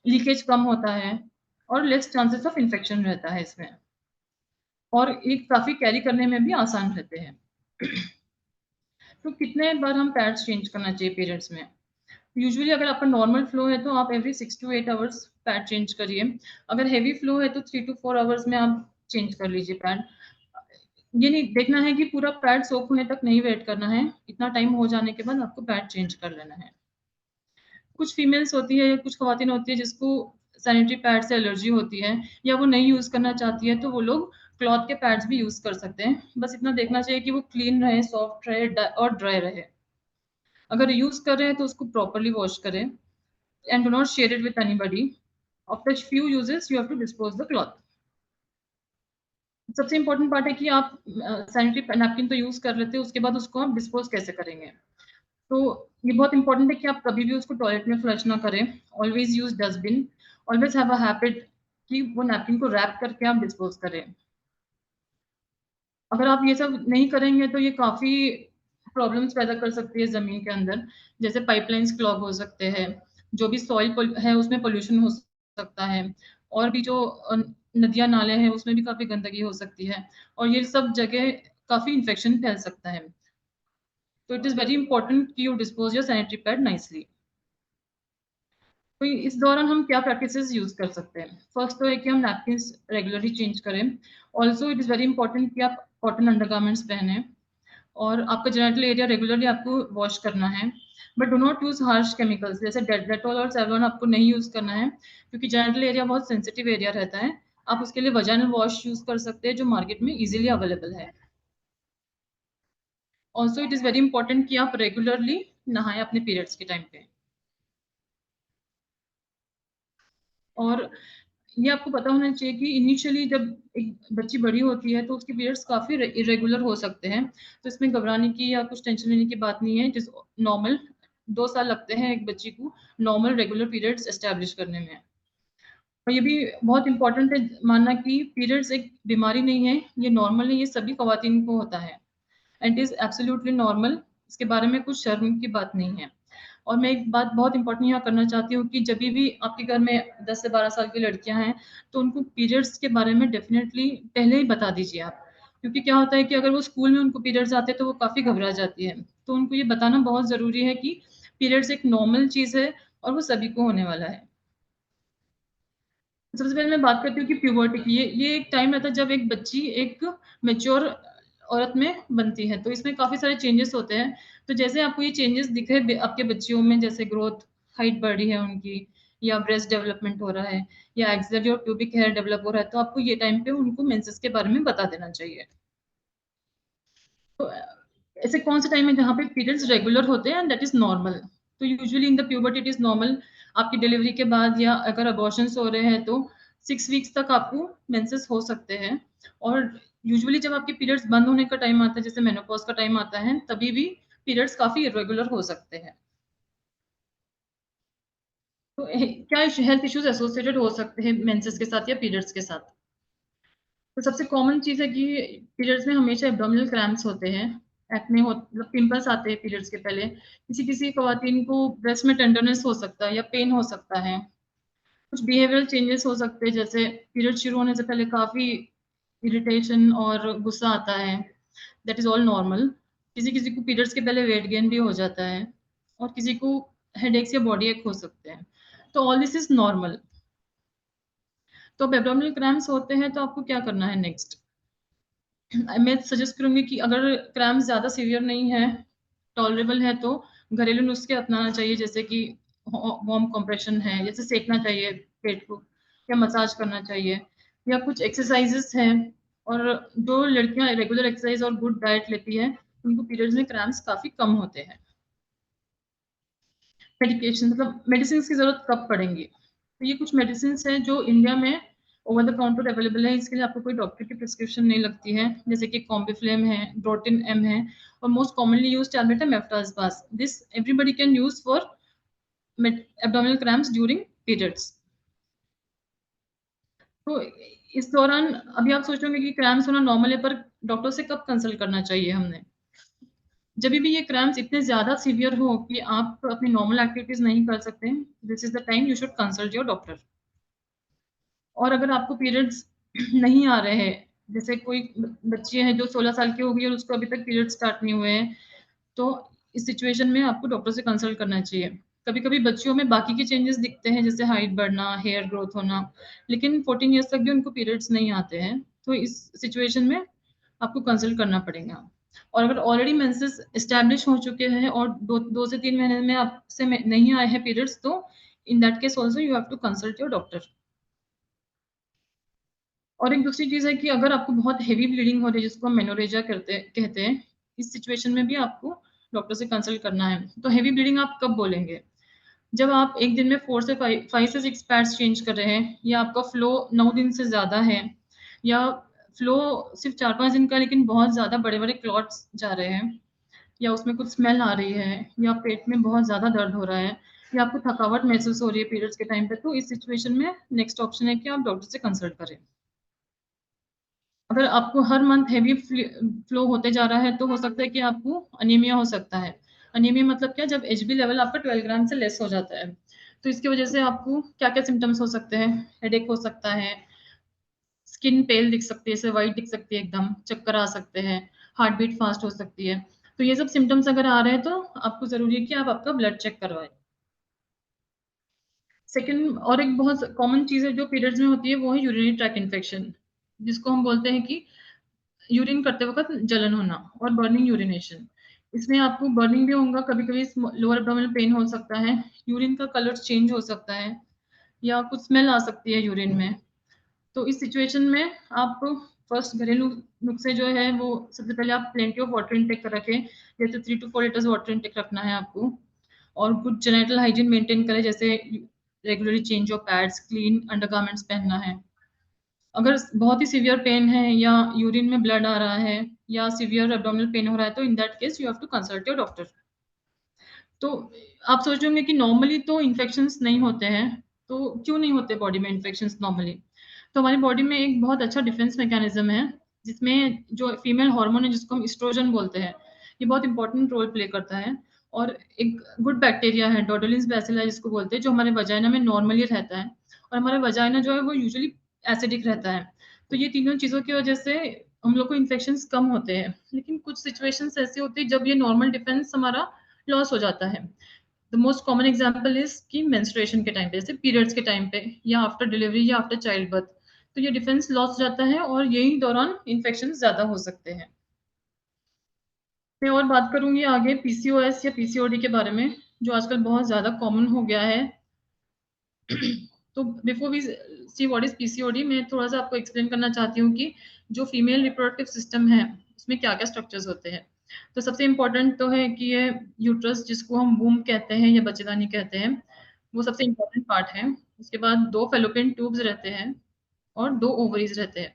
لیکیج کم ہوتا ہے, اور لیس چانسز آف انفیکشن رہتا ہے اس میں, اور ایک کافی کیری کرنے میں بھی آسان رہتے ہیں. تو کتنے بار ہم پیڈس چینج کرنا چاہیے پیریڈس میں؟ یوزلی اگر آپ کا نارمل فلو ہے تو آپ every 6 to 8 hours pad change کریے. اگر ہیوی فلو ہے تو 3 to 4 hours میں آپ چینج کر لیجیے پیڈ. یہ نہیں دیکھنا ہے کہ پورا پیڈ سوک ہونے تک نہیں ویٹ کرنا ہے, اتنا ٹائم ہو جانے کے بعد آپ کو پیڈ چینج کر لینا ہے. کچھ فیمیلس ہوتی ہے, کچھ خواتین ہوتی ہے جس کو سینیٹری پیڈ سے الرجی ہوتی ہے یا وہ نہیں یوز کرنا چاہتی ہے, تو وہ لوگ کلاتھ کے پیڈس بھی یوز کر سکتے ہیں. بس اتنا دیکھنا چاہیے کہ وہ کلین رہے, سافٹ رہے اور ڈرائی رہے. اگر یوز کر رہے ہیں تو اس کو پراپرلی واش کریں and do not share it with anybody. After few uses you have to dispose the cloth. سب سے امپورٹنٹ پارٹ ہے کہ آپ سینیٹری نیپکن تو یوز کر لیتے ہیں, اس کے بعد اس کو آپ ڈسپوز کیسے کریں گے. تو یہ بہت امپورٹنٹ ہے کہ آپ کبھی بھی اس کو ٹوائلٹ میں فلش نہ کریں. Always use dust bin, always have a habit کہ وہ نیپکن کو ریپ کر کے آپ ڈسپوز کریں. اگر آپ یہ سب نہیں کریں گے تو یہ کافی پرابلمس پیدا کر سکتی ہے زمین کے اندر, جیسے پائپ لائنس کلاگ ہو سکتے ہیں, جو بھی سوئل ہے اس میں پولوشن ہو سکتا ہے, اور بھی جو ندیاں نالے ہیں اس میں بھی کافی گندگی ہو سکتی ہے, اور یہ سب جگہ کافی انفیکشن پھیل سکتا ہے. تو اٹ از ویری امپورٹنٹ کہ you dispose your sanitary pad nicely. تو اس دوران ہم کیا پریکٹسز یوز کر سکتے ہیں؟ فرسٹ تو ہے کہ ہم نیپکنس ریگولرلی چینج کریں. Also it is very important کہ آپ کاٹن انڈر گارمنٹس پہنیں, اور آپ کا جینیٹل ایریا ریگولرلی آپ کو واش کرنا ہے. But do not use harsh chemicals جیسے ڈیٹول اور سیولون آپ کو نہیں یوز کرنا ہے, کیونکہ جینیٹل ایریا بہت سینسیٹیو ایریا رہتا ہے. آپ اس کے لیے ویجینل واش یوز کر سکتے ہیں جو مارکیٹ میں ایزیلی اویلیبل ہے. Also it is very important کہ آپ ریگولرلی نہائیں اپنے پیریڈس کے ٹائم پہ. اور یہ آپ کو پتا ہونا چاہیے کہ انیشیلی جب ایک بچی بڑی ہوتی ہے تو اس کے پیریڈس کافی irregular ہو سکتے ہیں, تو اس میں گھبرانے کی یا کچھ ٹینشن لینے کی بات نہیں ہے. جس نارمل 2 سال لگتے ہیں ایک بچی کو نارمل ریگولر پیریڈس اسٹیبلش کرنے میں. اور یہ بھی بہت امپورٹنٹ ہے ماننا کہ پیریڈس ایک بیماری نہیں ہے, یہ نارمل نہیں, یہ سبھی خواتین کو ہوتا ہے, اینڈ از ایبسلیوٹلی نارمل. اس کے بارے میں کچھ شرم کی بات نہیں ہے. اور میں ایک بات بہت امپورٹنٹ یہاں کرنا چاہتی ہوں کہ جب بھی آپ کے گھر میں 10 سے 12 سال کی لڑکیاں ہیں تو ان کو پیریڈس کے بارے میں ڈیفینیٹلی پہلے ہی بتا دیجیے آپ, کیونکہ کیا ہوتا ہے کہ اگر وہ اسکول میں ان کو پیریڈس آتے ہیں تو وہ کافی گھبرا جاتی ہے. تو ان کو یہ بتانا بہت ضروری ہے کہ پیریڈس ایک نارمل چیز ہے اور وہ سبھی کو ہونے والا ہے. سب سے پہلے میں بات کرتی ہوں کہ پیوبرٹی کی. یہ ایک ٹائم رہتا ہے جب ایک بچی ایک میچور عورت میں بنتی ہے, تو اس میں کافی سارے چینجز ہوتے ہیں. تو جیسے آپ کو یہ چینجز دکھے آپ کے بچیوں میں, جیسے گروتھ, ہائٹ بڑھ رہی ہے ان کی, یا بریسٹ ڈیولپمنٹ ہو رہا ہے, یا ایکسلری اور پیوبک ہیئر ڈیولپ ہو رہا ہے, تو آپ کو یہ ٹائم پہ ان کو مینسز کے بارے میں بتا دینا چاہیے. تو ایسے کون سے ٹائم ہے جہاں پہ پیریڈس ریگولر ہوتے ہیں, دیٹ از نارمل. تو usually in the puberty it is normal. آپ کی ڈیلیوری کے بعد یا اگر ابارشنس ہو رہے ہیں تو 6 ویکس تک آپ کو مینسز ہو سکتے ہیں. اور یوزلی جب آپ کے پیریڈس بند ہونے کا ٹائم آتا ہے, جیسے مینوپاز کا ٹائم آتا ہے, تبھی بھی پیریڈس کافی irregular ہو سکتے ہیں. تو کیا ہیلتھ ایشوز ایسوسیٹڈ ہو سکتے ہیں مینسز کے ساتھ یا پیریڈس کے ساتھ؟ تو سب سے کامن چیز ہے کہ پیریڈس میں ہمیشہ ایبڈومینل کریمپس ہوتے ہیں, ایکنے مطلب پمپلس آتے ہیں پیریڈس کے پہلے. کسی خواتین کو بریسٹ میں ٹینڈرنس ہو سکتا ہے یا پین ہو سکتا ہے. کچھ بیہیویئرل چینجز ہو سکتے ہیں, جیسے پیریڈ شروع ہونے سے پہلے کافی اریٹیشن اور غصہ آتا ہے, دیٹ از آل نارمل. کسی کو پیریڈس کے پہلے ویٹ گین بھی ہو جاتا ہے, اور کسی کو ہیڈ ایکس یا باڈی ایک ہو سکتے ہیں. تو آل دس از نارمل. تو اب ایبڈومینل کریمپس ہوتے ہیں تو آپ کو کیا کرنا ہے نیکسٹ؟ میں سجیسٹ کروں گی کہ اگر کریمپس زیادہ سیویئر نہیں ہے, ٹالریبل ہے, تو گھریلو نسخے اپنانا چاہیے, جیسے کہ وارم کمپریشن ہے, جیسے سیکنا چاہیے پیٹ کو, یا مساج کرنا چاہیے, یا کچھ ایکسرسائزز ہیں, اور جو لڑکیاں ریگولر ایکسرسائز اور گڈ ڈائٹ لیتی ہیں ان کو پیریڈز میں کرامپس کافی کم ہوتے ہیں. میڈیکیشن مطلب میڈیسنس کی ضرورت کب پڑیں گی؟ تو یہ کچھ میڈیسنس ہیں جو انڈیا میں اوور دا کاؤنٹر اویلیبل ہے. اس کے لیے آپ کو کوئی ڈاکٹر کی پرسکرپشن نہیں لگتی ہے، جیسے کہ کامبیفلیم ہے، ڈروٹن ایم ہے، اور موسٹ کامنلی یوز ٹیبلٹ ہے Meftal Spas. This everybody can use for abdominal cramps during periods. تو اس دوران ابھی آپ سوچیں گے کہ کرامپس ہونا نارمل ہے، پر ڈاکٹر سے کب کنسلٹ کرنا چاہیے ہم نے؟ جب بھی یہ کرامپس اتنے زیادہ سیویئر ہو کہ آپ اپنی نارمل ایکٹیویٹیز نہیں کر سکتے، this is the time you should consult your doctor. اور اگر آپ کو پیریڈس نہیں آ رہے ہیں، جیسے کوئی بچی ہے جو 16 سال کی ہو گئی اور اس کو ابھی تک پیریڈ اسٹارٹ نہیں ہوئے ہیں، تو اس سچویشن میں آپ کو ڈاکٹر سے کنسلٹ کرنا چاہیے. کبھی کبھی بچیوں میں باقی کے چینجز دکھتے ہیں، جیسے ہائٹ بڑھنا، ہیئر گروتھ ہونا، لیکن 14 ایئرس تک بھی ان کو پیریڈس نہیں آتے ہیں. تو اس سچویشن میں آپ کو کنسلٹ کرنا پڑے گا. اور اگر آلریڈی مینسز اسٹیبلش ہو چکے ہیں اور 2 سے 3 مہینے میں آپ سے نہیں آئے ہیں پیریڈس، تو in that case also you have to consult your doctor. اور ایک دوسری چیز ہے کہ اگر آپ کو بہت ہیوی بلیڈنگ ہو رہی ہے، جس کو ہم مینوریجا کہتے ہیں، اس سچویشن میں بھی آپ کو ڈاکٹر سے کنسلٹ کرنا ہے. تو ہیوی بلیڈنگ آپ کب بولیں گے؟ جب آپ ایک دن میں 4 سے 5 سے 6 پیڈس چینج کر رہے ہیں، یا آپ کا فلو 9 دن سے زیادہ ہے، یا فلو صرف 4-5 دن کا لیکن بہت زیادہ بڑے بڑے کلاٹس جا رہے ہیں، یا اس میں کچھ اسمیل آ رہی ہے، یا پیٹ میں بہت زیادہ درد ہو رہا ہے، یا آپ کو تھکاوٹ محسوس ہو رہی ہے پیریڈس کے ٹائم پہ، تو اس سچویشن میں نیکسٹ آپشن ہے کہ آپ ڈاکٹر سے کنسلٹ کریں. اگر آپ کو ہر منتھ ہیوی فلو ہوتے جا رہا ہے تو ہو سکتا ہے کہ آپ کو انیمیا ہو سکتا ہے. انیمیا مطلب کیا؟ جب ایچ بی لیول آپ کا 12 گرام سے لیس ہو جاتا ہے. تو اس کی وجہ سے آپ کو کیا کیا سمٹمس ہو سکتے ہیں؟ ہیڈ ایک ہو سکتا ہے، اسکن پیل دکھ سکتی ہے، اسے وائٹ دکھ سکتی ہے، ایک دم چکر آ سکتے ہیں، ہارٹ بیٹ فاسٹ ہو سکتی ہے. تو یہ سب سمٹمس اگر آ رہے ہیں تو آپ کو ضروری ہے کہ آپ کا بلڈ چیک کروائیں. سیکنڈ، اور ایک بہت کامن چیز ہے جو پیریڈز میں ہوتی ہے، وہ ہے یورینری ٹریک انفیکشن، جس کو ہم بولتے ہیں کہ یورین کرتے وقت جلن ہونا اور برننگ یورینیشن. اس میں آپ کو برننگ بھی ہوگا، کبھی کبھی لوور ایبڈومینل پین ہو سکتا ہے، یورین کا کلر چینج ہو سکتا ہے، یا کچھ اسمیل آ سکتی ہے یورین میں. تو اس سچویشن میں آپ فرسٹ گھریلو نسخے جو ہے وہ سب سے پہلے آپ پلینٹی آف واٹر انٹیک کر رکھیں، جیسے 3 to 4 لیٹرز واٹر انٹیک رکھنا ہے آپ کو. اور گڈ جینیٹل ہائیجین مینٹین کریں، جیسے regularly change of pads, clean under garments پہننا ہے. اگر بہت ہی سیویئر پین ہے، یا یورین میں بلڈ آ رہا ہے، یا سیویئر ایبڈومینل پین ہو رہا ہے، تو in that case you have to consult your doctor. تو آپ سوچیں گے کہ نارملی تو انفیکشنس نہیں ہوتے ہیں، تو کیوں نہیں ہوتے باڈی میں انفیکشنس نارملی؟ تو ہماری باڈی میں ایک بہت اچھا ڈیفینس میکینزم ہے، جس میں جو فیمیل ہارمون ہے، جس کو ہم ایسٹروجن بولتے ہیں، یہ بہت امپورٹنٹ رول پلے کرتا ہے. اور ایک گڈ بیکٹیریا ہے، ڈوڈولینس بیسیلا جس کو بولتے ہیں، جو ہمارے وجائنا میں نارملی رہتا ہے. اور ہمارا وجائنا جو ہے وہ یوزلی ایسیڈک رہتا ہے. تو یہ تینوں چیزوں کی وجہ سے ہم لوگ کو انفیکشنس کم ہوتے ہیں. لیکن کچھ سچویشنس ایسی ہوتی ہیں جب یہ نارمل ڈیفینس ہمارا لاس ہو جاتا ہے. The most common example is کہ مینسٹریشن کے ٹائم پہ، جیسے پیریڈس کے ٹائم پہ، یا آفٹر ڈلیوری، یا آفٹر چائلڈ برتھ. تو یہ ڈیفینس لاس ہو جاتا ہے، اور یہی دوران انفیکشن زیادہ ہو سکتے ہیں. میں اور بات کروں گی آگے پی سی او ایس یا پی سی او ڈی کے بارے میں، جو آج کل بہت زیادہ کامن ہو گیا ہے. تو before we see what is P C O D, میں تھوڑا سا آپ کو ایکسپلین کرنا چاہتی ہوں کہ جو فیمیل ریپروڈکٹیو سسٹم ہے اس میں کیا کیا اسٹرکچرز ہوتے ہیں. تو سب سے امپورٹنٹ تو ہے کہ یہ یوٹرس، جس کو ہم ووم کہتے ہیں یا بچے دانی کہتے ہیں، وہ سب سے امپورٹنٹ پارٹ ہے. اس کے بعد 2 فیلوپین ٹیوبز رہتے ہیں اور 2 اووریز رہتے ہیں.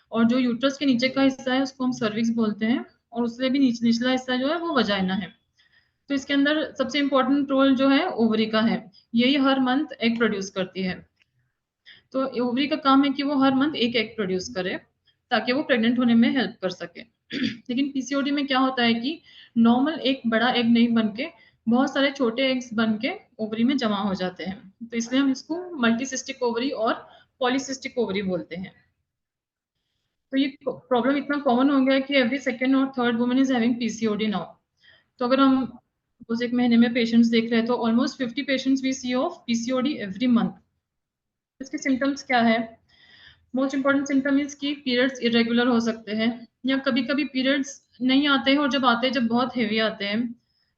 اور جو یوٹرس کے نیچے کا حصہ ہے اس کو ہم سروکس بولتے ہیں، اور اس سے بھی نچلا حصہ جو ہے وہ وجائنا ہے. تو اس کے اندر سب سے امپورٹنٹ رول جو ہے اووری کا ہے. یہی ہر منتھ ایگ پروڈیوس کرتی ہے. تو اووری کا کام ہے کہ وہ ہر منتھ ایک ایگ پروڈیوس کرے تاکہ وہ پریگننٹ ہونے میں ہیلپ کر سکے. لیکن پی سی او ڈی میں کیا ہوتا ہے کہ نارمل ایک بڑا ایگ نہیں بن کے بہت سارے چھوٹے ایگز بن کے اووری میں جمع ہو جاتے ہیں. تو اس لیے ہم اس کو ملٹی سسٹک اووری اور پالی سسٹک اووری بولتے ہیں. تو یہ پرابلم اتنا کامن ہو گیا ہے کہ ایوری سیکنڈ اور third woman is having P C O D now. تو اگر ہم اس ایک مہینے میں پیشنٹس دیکھ رہے ہیں تو almost 50 patients we see of P C O D every month. اس کے سمٹمس کیا ہے؟ موسٹ امپورٹنٹ سمٹم از کہ پیریڈس ارریگولر ہو سکتے ہیں، یا کبھی کبھی پیریڈس نہیں آتے ہیں، اور جب آتے ہیں جب بہت ہیوی آتے ہیں.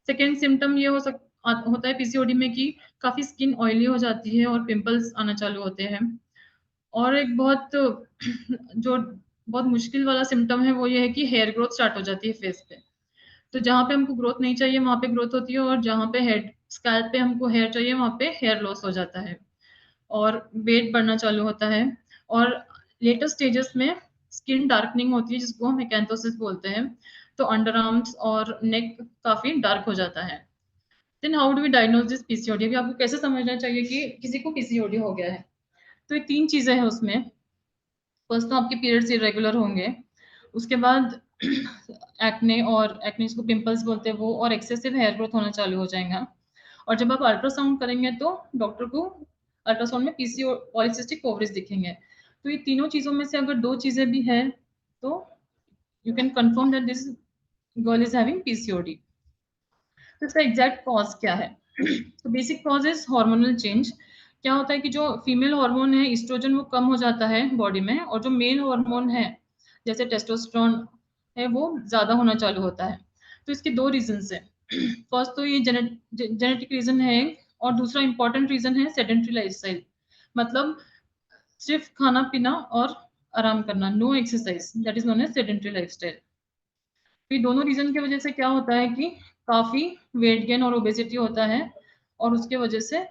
سیکنڈ سمٹم یہ ہوتا ہے پی سی او ڈی میں کہ کافی اسکن آئلی ہو جاتی ہے اور پمپلس آنا چالو ہوتے ہیں. اور ایک بہت جو بہت مشکل والا سمٹم ہے وہ یہ ہے کہ ہیئر گروتھ اسٹارٹ ہو جاتی ہے فیس پہ. تو جہاں پہ ہم کو گروتھ نہیں چاہیے وہاں پہ گروتھ ہوتی ہے, اور جہاں پہ ہیڈ اسکیلپ پہ ہم کو ہیئر چاہیے وہاں پہ ہیئر لاس ہو جاتا ہے, اور ویٹ بڑھنا چالو ہوتا ہے. اور لیٹر سٹیجز میں اسکن ڈارکننگ ہوتی ہے جس کو ہم ایکینتھوسس بولتے ہیں, تو انڈر آرمس اور نیک کافی ڈارک ہو جاتا ہے. Then how do we diagnose this P C O D? ابھی آپ کو کیسے سمجھنا چاہیے کہ کسی کو پی سی او ڈی ہو گیا ہے؟ تو یہ 3 چیزیں ہیں اس میں. فرسٹ تو آپ کے پیریڈس ارریگولر ہوں گے, اس کے بعد ایکنے, اور ایکنے جس کو پمپلس بولتے ہیں وہ, اور ایکسیسو ہیئر گروتھ ہونا چالو ہو جائے گا. اور جب آپ الٹرا ساؤنڈ کریں گے تو ڈاکٹر کو الٹرا ساؤنڈ میں پی سی او پالیسسٹک اووریز دکھیں گے. تو یہ تینوں چیزوں میں سے اگر 2 چیزیں بھی ہیں تو you can confirm that this girl is having P C O D. تو اس کا ایگزیکٹ کاز کیا ہے؟ تو basic cause is hormonal change. کیا ہوتا ہے کہ جو فیمیل ہارمون ہے ایسٹروجن وہ کم ہو جاتا ہے باڈی میں, اور جو میل ہارمون ہے جیسے ٹیسٹوسٹرون ہے وہ زیادہ ہونا چالو ہوتا ہے. تو اس کے 2 ریزنس ہیں. فرسٹ تو یہ جینیٹک ریزن ہے, اور دوسرا امپورٹنٹ ریزن ہے سیڈنٹری لائف اسٹائل, مطلب صرف کھانا پینا اور آرام کرنا, no exercise, that is known as sedentary lifestyle. یہ دونوں ریزن کی وجہ سے کیا ہوتا ہے کہ کافی ویٹ گین اور اوبیسٹی ہوتا ہے, اور اس کی وجہ سے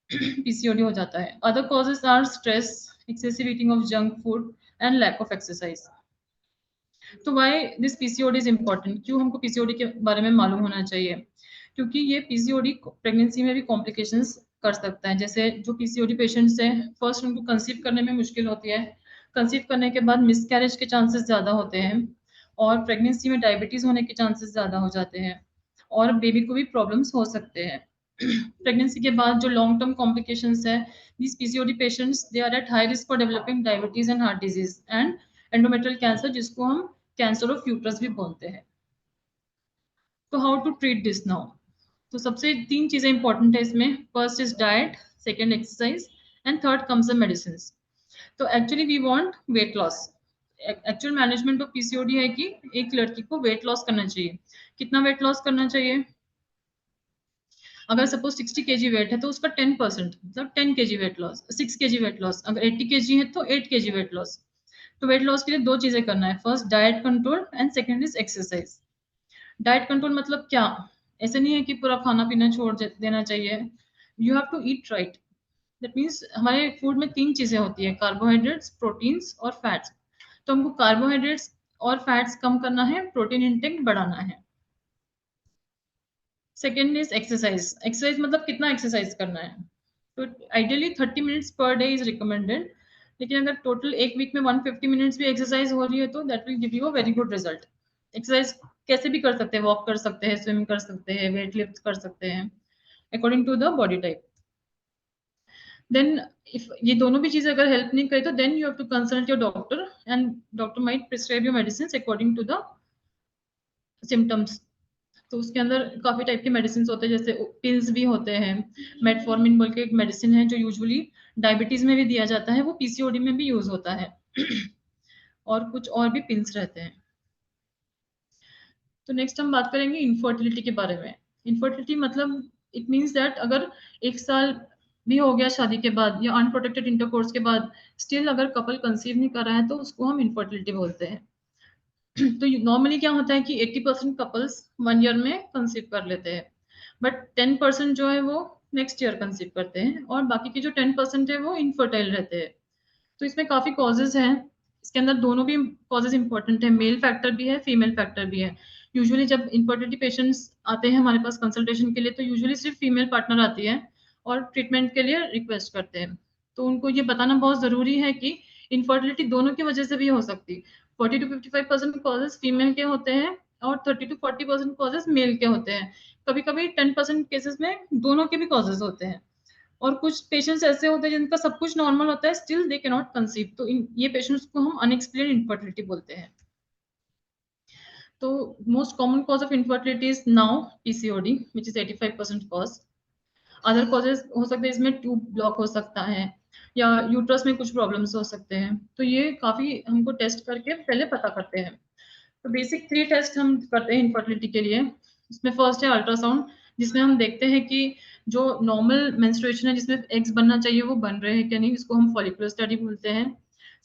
پی سی او ڈی ہو جاتا ہے. Other causes are stress, excessive eating of junk food and lack of exercise. تو why this P C O D is important? کیوں ہم کو پی سی او ڈی کے بارے میں معلوم ہونا چاہیے؟ کیونکہ یہ پی سی او ڈی پریگنینسی میں بھی کمپلیکیشنز کر سکتا ہے. جیسے جو پی سی او ڈی پیشنٹس ہیں فرسٹ ان کو کنسیو کرنے میں مشکل ہوتی ہے, کنسیو کرنے کے بعد مس کیریج کے چانسز زیادہ ہوتے ہیں, اور پریگنینسی میں ڈائبٹیز ہونے کے چانسز زیادہ ہو جاتے ہیں, اور بیبی کو بھی پرابلمس ہو سکتے ہیں. پریگنینسی کے بعد جو لانگ ٹرم کمپلیکیشنز ہیں, these P C O D patients they are at high risk for developing diabetes and heart disease and endometrial cancer, جس کو ہم کینسر آف یوٹرس بھی بولتے ہیں. تو how to treat this now? تو سب سے 3 چیزیں امپورٹنٹ ہے اس میں. First is diet, second exercise, and third comes the medicines. تو actually we want weight loss. Actual management of P C O D ہے کہ ایک لڑکی کو ویٹ لاس کرنا چاہیے. کتنا ویٹ لاس کرنا چاہیے؟ اگر سپوز 60 کے جی ویٹ ہے تو اس کا 10%, مطلب 10 کے جی ویٹ لاس, 6 کے جی ویٹ لاس. اگر 80 کے جی ہے تو 8 کے جی ویٹ لاس. تو ویٹ لاس کے لیے 2 چیزیں کرنا ہے. First diet control, and second is exercise. Diet control مطلب کیا؟ ایسے نہیں ہے کہ پورا کھانا پینا چھوڑ دینا چاہیے. You have to eat right. That means ہمارے فوڈ میں 3 چیزیں ہوتی ہیں, کاربوہائیڈریٹس, پروٹینس اور فیٹس. تو ہم کو کاربوہائیڈریٹس اور فیٹس کم کرنا ہے, پروٹین انٹیک بڑھانا ہے. Second is exercise. ایکسرسائز مطلب کتنا ایکسرسائز کرنا ہے؟ تو ideally 30 minutes per day is recommended, لیکن اگر ٹوٹل ایک ویک میں 150 منٹس بھی ایکسرسائز ہو رہی ہے تو that will give you a very good result. Exercise کیسے بھی کر سکتے ہیں, واک کر سکتے ہیں, سوئم کر سکتے ہیں, ویٹ لفٹ کر سکتے ہیں, according to the body type. Then یہ دونوں بھی چیزیں اگر ہیلپ نہیں کرے تو then you have to consult your doctor, and doctor might prescribe your medicines according to the symptoms. تو اس کے اندر کافی ٹائپ کے میڈیسنس ہوتے ہیں, جیسے پلز بھی ہوتے ہیں. میٹفورمن بول کے ایک میڈیسن ہے جو یوزلی ڈائبٹیز میں بھی دیا جاتا ہے, وہ پی سی او ڈی میں بھی یوز ہوتا ہے. اور کچھ اور بھی پلز رہتے ہیں. تو نیکسٹ ہم بات کریں گے انفرٹیلٹی کے بارے میں. انفرٹیلٹی مطلب اٹ مینس دیٹ اگر 1 سال بھی ہو گیا شادی کے بعد یا انپروٹیکٹڈ انٹرکورس کے بعد اسٹل اگر کپل کنسیو نہیں کر رہا ہے تو اس کو ہم انفرٹیلٹی بولتے ہیں. تو نارملی کیا ہوتا ہے کہ 80% کپلس 1 ایئر میں کنسیو کر لیتے ہیں, بٹ 10% جو ہے وہ نیکسٹ ایئر کنسیو کرتے ہیں, اور باقی کے جو 10% ہے وہ انفرٹائل رہتے ہیں. تو اس میں کافی کازز ہیں. اس کے اندر دونوں بھی کازز امپورٹنٹ ہیں, میل فیکٹر بھی ہے, فیمیل فیکٹر بھی ہے. یوزلی جب انفرٹیلٹی پیشنٹس آتے ہیں ہمارے پاس کنسلٹیشن کے لیے تو یوزلی صرف فیمیل پارٹنر آتی ہے اور ٹریٹمنٹ کے لیے ریکویسٹ کرتے ہیں. تو ان کو یہ بتانا بہت ضروری ہے کہ انفرٹیلٹی دونوں کی وجہ سے بھی ہو سکتی. 40 to 55% کازز فیمیل کے ہوتے ہیں, اور 30 to 40% کازز میل کے ہوتے ہیں. کبھی کبھی 10% کیسز میں دونوں کے بھی کازز ہوتے ہیں. اور کچھ پیشنٹس ایسے ہوتے ہیں جن کا سب کچھ نارمل ہوتا ہے, اسٹل دے کی ناٹ کنسیو. تو یہ پیشنٹس کو ہم انیکسپلینڈ انفرٹیلٹی بولتے ہیں. تو most common cause of infertility is now P C O D, which is 85% cause. Other causes ہو سکتے ہیں اس میں ٹیوب بلاک ہو سکتا ہے, یا یوٹرس میں کچھ پرابلمس ہو سکتے ہیں. تو یہ کافی ہم کو ٹیسٹ کر کے پہلے پتا کرتے ہیں. تو بیسک 3 ٹیسٹ ہم کرتے ہیں انفرٹیلٹی کے لیے. اس میں فرسٹ ہے الٹرا ساؤنڈ, جس میں ہم دیکھتے ہیں کہ جو نارمل مینسٹریشن ہے جس میں ایگز بننا چاہیے وہ بن رہے ہیں کہ نہیں, اس کو ہم فولیکولر اسٹڈی بولتے ہیں.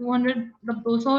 200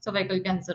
cervical cancer.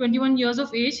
21 years of age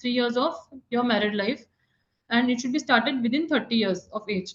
3 years of your married life, and it should be started within 30 years of age.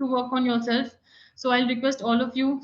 to work on yourself. So I'll request all of you,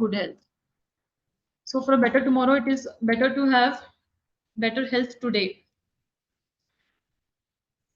good health. So for a better tomorrow, it is better to have better health today.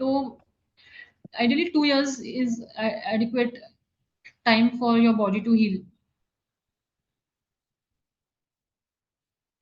So ideally 2 years is adequate time for your body to heal.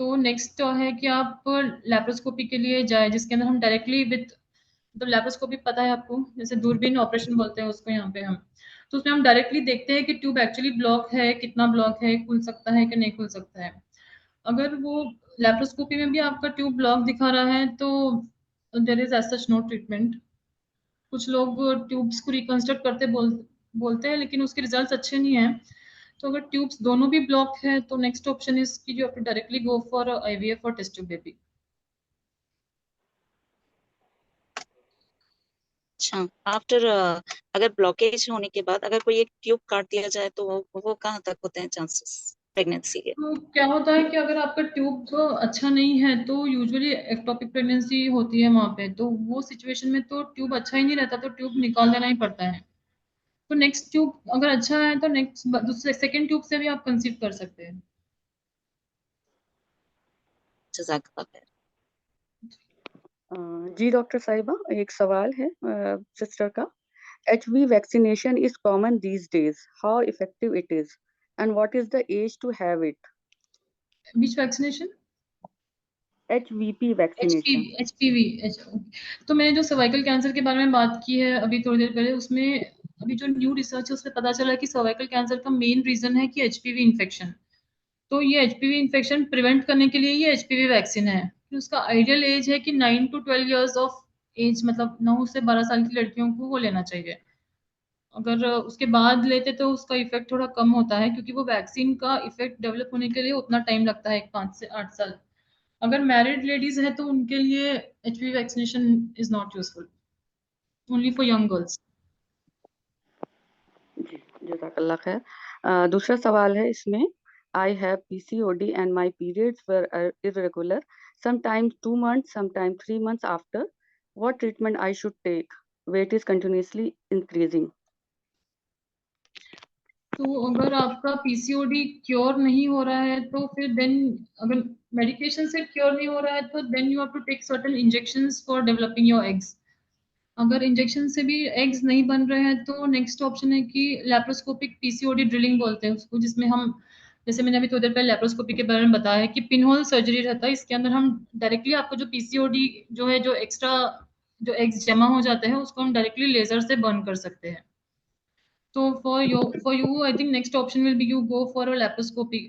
تو next ہے کہ آپ لیپروسکوپی کے لیے جائیں جس کے اندر ہم ڈائریکٹلی وتھ تو لیپروسکوپی پتہ ہے آپ کو جیسے دوربین آپریشن بولتے ہیں اس کو یہاں پہ ہم تو اس میں ہم ڈائریکٹلی دیکھتے ہیں کہ ٹیوب ایکچولی بلاک ہے کتنا بلاک ہے کھل سکتا ہے کہ نہیں کھل سکتا ہے. اگر وہ لیپروسکوپی میں بھی آپ کا ٹیوب بلاک دکھا رہا ہے تو دیر is as such know treatment. کچھ لوگ ٹیوبس کو ریکنسٹرکٹ کرتے بولتے ہیں لیکن اس کے ریزلٹس اچھے نہیں ہیں. تو اگر ٹیوبس دونوں بھی بلاک ہے تو نیکسٹ آپشن از کہ you have to directly go for I V F اور ٹیسٹ ٹیوب بیبی. اچھا آفٹر اگر بلاکیج ہونے کے بعد اگر کوئی ایک ٹیوب کاٹ دیا جائے تو وہ کہاں تک ہوتے ہیں چانسز پریگنینسی کے؟ تو کیا ہوتا ہے کہ اگر آپ کا ٹیوب اچھا نہیں ہے تو یوزولی ایکٹوپک پریگنینسی ہوتی ہے وہاں پہ تو وہ سچویشن میں تو ٹیوب اچھا ہی نہیں رہتا تو ٹیوب نکال دینا ہی پڑتا ہے. تو نیکسٹ ٹیوب اگر اچھا ہے تو نیکسٹ سیکنڈ ٹیوب سے بھی آپ کنسیو کر سکتے ہیں. جزاک اللہ خیر. جی ڈاکٹر صاحبہ ایک سوال ہے سسٹر کا. HV vaccination is common these days. How effective it is? And what is the age to have it? Which vaccination? HVP vaccination. HPV. تو میں نے جو سروائکل کینسر کے بارے میں بات کی ہے ابھی تھوڑی دیر پہلے اس میں ابھی جو نیو ریسرچ ہے اس میں پتا چلا کہ سروائکل کینسر کا مین ریزن ہے کہ HPV انفیکشن. تو یہ HPV انفیکشن پریونٹ کرنے کے لیے یہ HPV ویکسین ہے. اس کا آئیڈیل ایج ہے کہ 9 to 12 ایئرس آف ایج مطلب 9 سے 12 سال کی لڑکیوں کو وہ لینا چاہیے. اگر اس کے بعد لیتے تو اس کا ایفیکٹ تھوڑا کم ہوتا ہے کیونکہ وہ ویکسین کا ایفیکٹ ڈیولپ ہونے کے لیے اتنا ٹائم لگتا ہے 5 سے 8 سال. اگر میرڈ لیڈیز ہیں تو ان کے لیے HPV vaccination is not useful only for young girls. جی جزاک اللہ خیر. دوسرا سوال ہے اس میں. I have PCOD and my periods were irregular, sometimes 2 months, sometimes 3 months after. What treatment I should take? Weight is continuously increasing. تو اگر آپ کا PCOD کیور نہیں ہو رہا ہے تو پھر دین اگر میڈیکیشن سے کیور نہیں ہو رہا ہے تو then you have to take certain injections for developing your eggs. اگر انجیکشن سے بھی ایگز نہیں بن رہے ہیں تو نیکسٹ آپشن ہے کہ لیپروسکوپک PCOD ڈرلنگ بولتے ہیں اس کو جس میں ہم جیسے میں نے ابھی تھوڑی دیر پہلے لیپروسکوپی کے بارے میں بتایا ہے کہ پن ہول سرجری رہتا ہے. اس کے اندر ہم ڈائریکٹلی آپ کو جو PCOD جو ہے جو ایکسٹرا جو ایگز جمع ہو جاتے ہیں اس کو ہم ڈائریکٹلی لیزر سے برن کر سکتے ہیں. تو for you I think next option will be you go for a laparoscopy.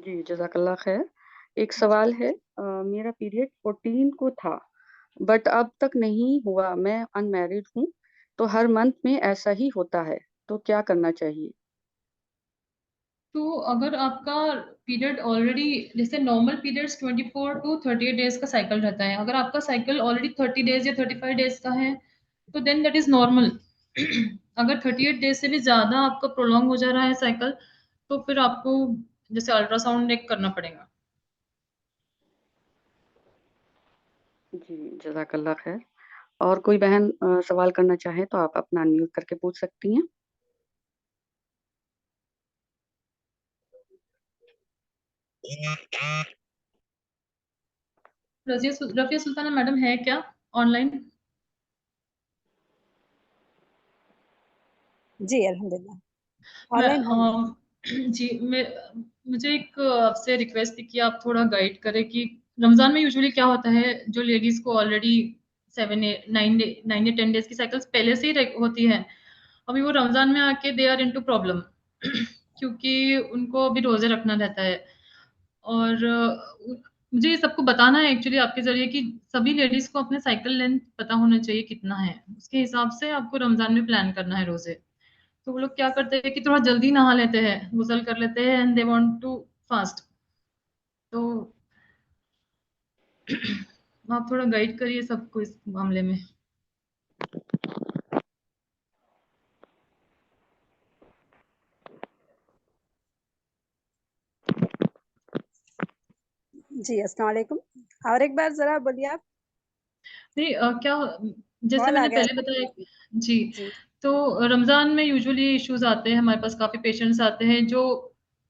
جی جزاک اللہ خیر. ایک سوال ہے. میرا پیریڈ 14 کو تھا بٹ اب تک نہیں ہوا. میں ان میرڈ ہوں تو ہر منتھ میں ایسا ہی ہوتا ہے تو کیا کرنا چاہیے؟ تو اگر آپ کا پیریڈ آلریڈی جیسے نارمل پیریڈس 24 to 38 ڈیز کا سائیکل رہتا ہے. اگر آپ کا سائیکل آلریڈی 30 ڈیز یا 35 ڈیز کا ہے تو دین دیٹ از نارمل. اگر 38 ڈیز سے بھی زیادہ آپ کا پرولونگ ہو جا رہا ہے سائیکل تو پھر آپ کو جیسے الٹرا ساؤنڈ ایک کرنا پڑے گا. جی جزاک اللہ خیر. اور کوئی بہن سوال کرنا چاہے تو آپ اپنا انمیوٹ کر کے پوچھ سکتی ہیں. رفیہ سلطانہ میڈم ہے کیا آن لائن؟ جی الحمدللہ آن لائن ہوں. جی مجھے ایک آپ سے ریکویسٹ تھی کہ آپ تھوڑا گائیڈ کریں کہ رمضان میں یوزولی کیا ہوتا ہے جو لیڈیز کو آلریڈی 9 یا 10 ڈیز کی سائیکلس پہلے سے ہی ہوتی ہے ابھی وہ رمضان میں آ کے دے آر انٹو پرابلم کیونکہ ان کو ابھی روزے رکھنا رہتا ہے. اور مجھے یہ سب کو بتانا ہے ایکچولی آپ کے ذریعے کہ سبھی لیڈیز کو اپنے سائیکل لینتھ پتا ہونا چاہیے کتنا ہے اس کے حساب سے آپ کو رمضان میں پلان کرنا ہے روزے. تو وہ لوگ کیا کرتے ہیں کہ تھوڑا جلدی نہا لیتے ہیں غسل کر لیتے ہیں and they want to fast. تو آپ تھوڑا گائیڈ کریے سب کو اس معاملے میں. جی السلام علیکم. اور ایک بار ذرا بولیے آپ. نہیں کیا جیسے میں نے پہلے بتایا جی تو رمضان میں یوزولی ایشوز آتے ہیں ہمارے پاس کافی پیشنٹس آتے ہیں جو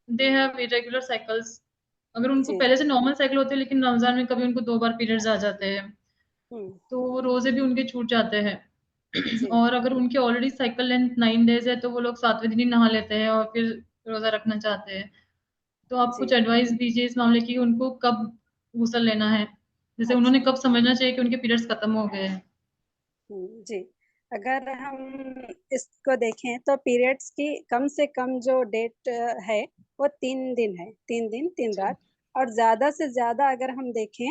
دے ہیو irregular cycles. اگر ان کو پہلے سے نارمل سائیکل ہوتے ہیں لیکن رمضان میں کبھی ان کو 2 بار پیریڈز آ جاتے ہیں تو وہ روزے بھی ان کے چھوٹ جاتے ہیں. اور اگر ان کی آلریڈی سائیکل لینتھ 9 ڈیز ہے تو وہ لوگ 7ویں دن ہی نہا لیتے ہیں اور پھر روزہ رکھنا چاہتے ہیں، تو آپ جی کچھ ایڈوائس دیجیے اس معاملے کی، ان کو کب غسل لینا ہے، جیسے انہوں نے اچھا کب سمجھنا چاہیے کہ ان کے پیریڈس ختم ہو گئے ہیں؟ جی اگر ہم اس کو دیکھیں تو پیریڈس کی کم سے کم جو ڈیٹ ہے وہ 3 دن ہے، 3 دن 3 رات، اور زیادہ سے زیادہ اگر ہم دیکھیں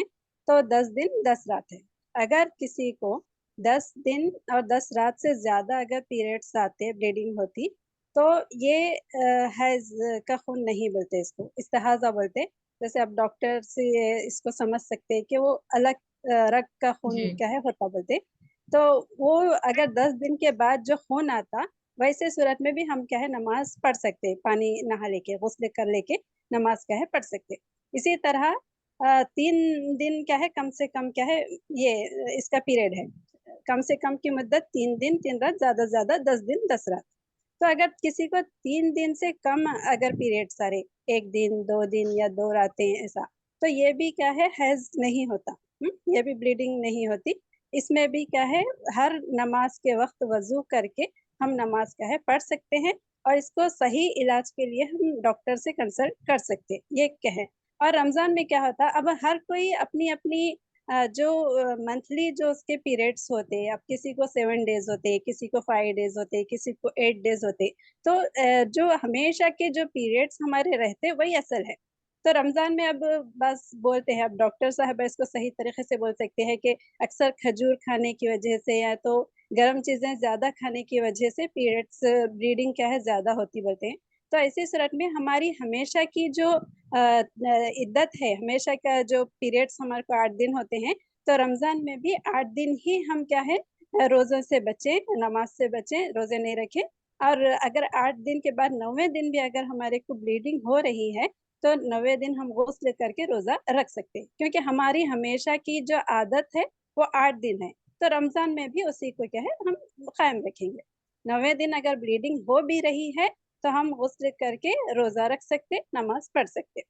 تو 10 دن 10 رات ہے۔ اگر کسی کو 10 دن اور 10 رات سے زیادہ اگر پیریڈس آتے، بلیڈنگ ہوتی، تو یہ حیض کا خون نہیں بولتے، اس کو استحاضہ بولتے۔ جیسے آپ ڈاکٹر سے اس کو سمجھ سکتے کہ وہ الگ رگ کا خون جی کیا ہے ہوتا بولتے۔ تو وہ اگر 10 دن کے بعد جو خون آتا، ویسے صورت میں بھی ہم کیا ہے نماز پڑھ سکتے، پانی نہا لے کے غسل کر لے کے نماز کیا ہے پڑھ سکتے۔ اسی طرح 3 دن کیا ہے کم سے کم کیا ہے یہ اس کا پیریڈ ہے، کم سے کم کی مدت 3 دن 3 رات، زیادہ سے زیادہ 10 دن 10 رات۔ تو اگر کسی کو 3 دن سے کم اگر پیریڈ سارے، 1 دن 2 دن یا 2 راتیں ایسا، تو یہ بھی کیا ہے حیض نہیں ہوتا، یہ بھی بلیڈنگ نہیں ہوتی۔ اس میں بھی کیا ہے ہر نماز کے وقت وضو کر کے ہم نماز کیا ہے پڑھ سکتے ہیں، اور اس کو صحیح علاج کے لیے ہم ڈاکٹر سے کنسلٹ کر سکتے، یہ کیا ہے۔ اور رمضان میں کیا ہوتا، اب ہر کوئی اپنی اپنی جو منتھلی جو اس کے پیریڈس ہوتے، اب کسی کو 7 days ہوتے، کسی کو 5 days ہوتے، کسی کو 8 days ہوتے، تو جو ہمیشہ کے جو پیریڈس ہمارے رہتے وہی اصل ہے۔ تو رمضان میں اب بس بولتے ہیں، اب ڈاکٹر صاحب اس کو صحیح طریقے سے بول سکتے ہیں کہ اکثر کھجور کھانے کی وجہ سے یا تو گرم چیزیں زیادہ کھانے کی وجہ سے پیریڈس بلیڈنگ کیا ہے زیادہ ہوتی بولتے ہیں۔ تو ایسی صورت میں ہماری ہمیشہ کی جو عدت ہے، ہمیشہ کا جو پیریڈس ہمارے کو 8 دن ہوتے ہیں، تو رمضان میں بھی 8 دن ہی ہم کیا ہے روزوں سے بچیں، نماز سے بچیں، روزے نہیں رکھیں۔ اور اگر 8 دن کے بعد 9ویں دن بھی اگر ہمارے کو بلیڈنگ ہو رہی ہے تو 9ویں دن ہم غسل کر کے روزہ رکھ سکتے، کیونکہ ہماری ہمیشہ کی جو عادت ہے وہ 8 دن ہے، تو رمضان میں بھی اسی کو کیا ہے ہم قائم رکھیں گے۔ 9ویں دن اگر بلیڈنگ ہو بھی رہی ہے تو ہم غسل کر کے روزہ رکھ سکتے، نماز پڑھ سکتے۔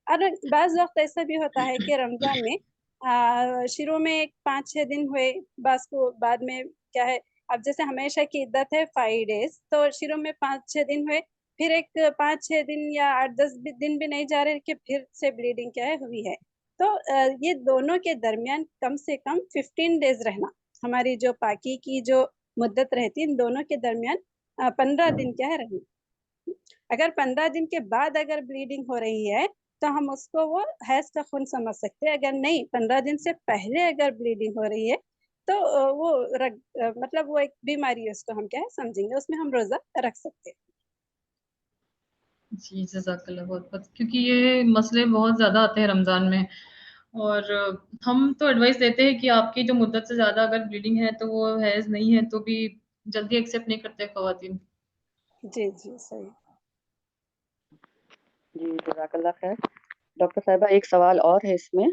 اور بعض وقت ایسا بھی ہوتا ہے کہ رمضان میں شروع میں 5-6 دن ہوئے، بعض کو بعد میں کیا ہے، اب جیسے ہمیشہ کی عدت ہے 5 days، تو شروع میں 5-6 دن ہوئے، پھر ایک 5-6 دن یا 8-10 دن بھی نہیں جا رہے کہ پھر سے بلیڈنگ کیا ہے ہوئی ہے، تو یہ دونوں کے درمیان کم سے کم 15 days رہنا، ہماری جو پاکی کی جو مدت رہتی ان دونوں کے درمیان 15 دن کیا ہے رہنا۔ اگر 15 دن کے بعد اگر بلیڈنگ ہو رہی ہے تو ہم اس کو وہ حیض کا خون سمجھ سکتے ہیں، اگر نہیں 15 دن سے پہلے اگر بلیڈنگ ہو رہی ہے تو وہ مطلب وہ ایک بیماری ہے، اس کو ہم کیا ہے سمجھیں گے، اس میں ہم روزہ رکھ سکتے ہیں۔ جی جزاک اللہ بہت بہت، کیونکہ یہ مسئلے بہت زیادہ آتے ہیں رمضان میں، اور ہم تو ایڈوائس دیتے ہیں کہ آپ کی جو مدت سے زیادہ اگر بلیڈنگ ہے تو وہ حیض نہیں ہے تو بھی جلدی ایکسیپٹ نہیں کرتے خواتین۔ جی جی صحیح۔ جی جزاک اللہ خیر۔ ڈاکٹر صاحبہ ایک سوال اور ہے اس میں،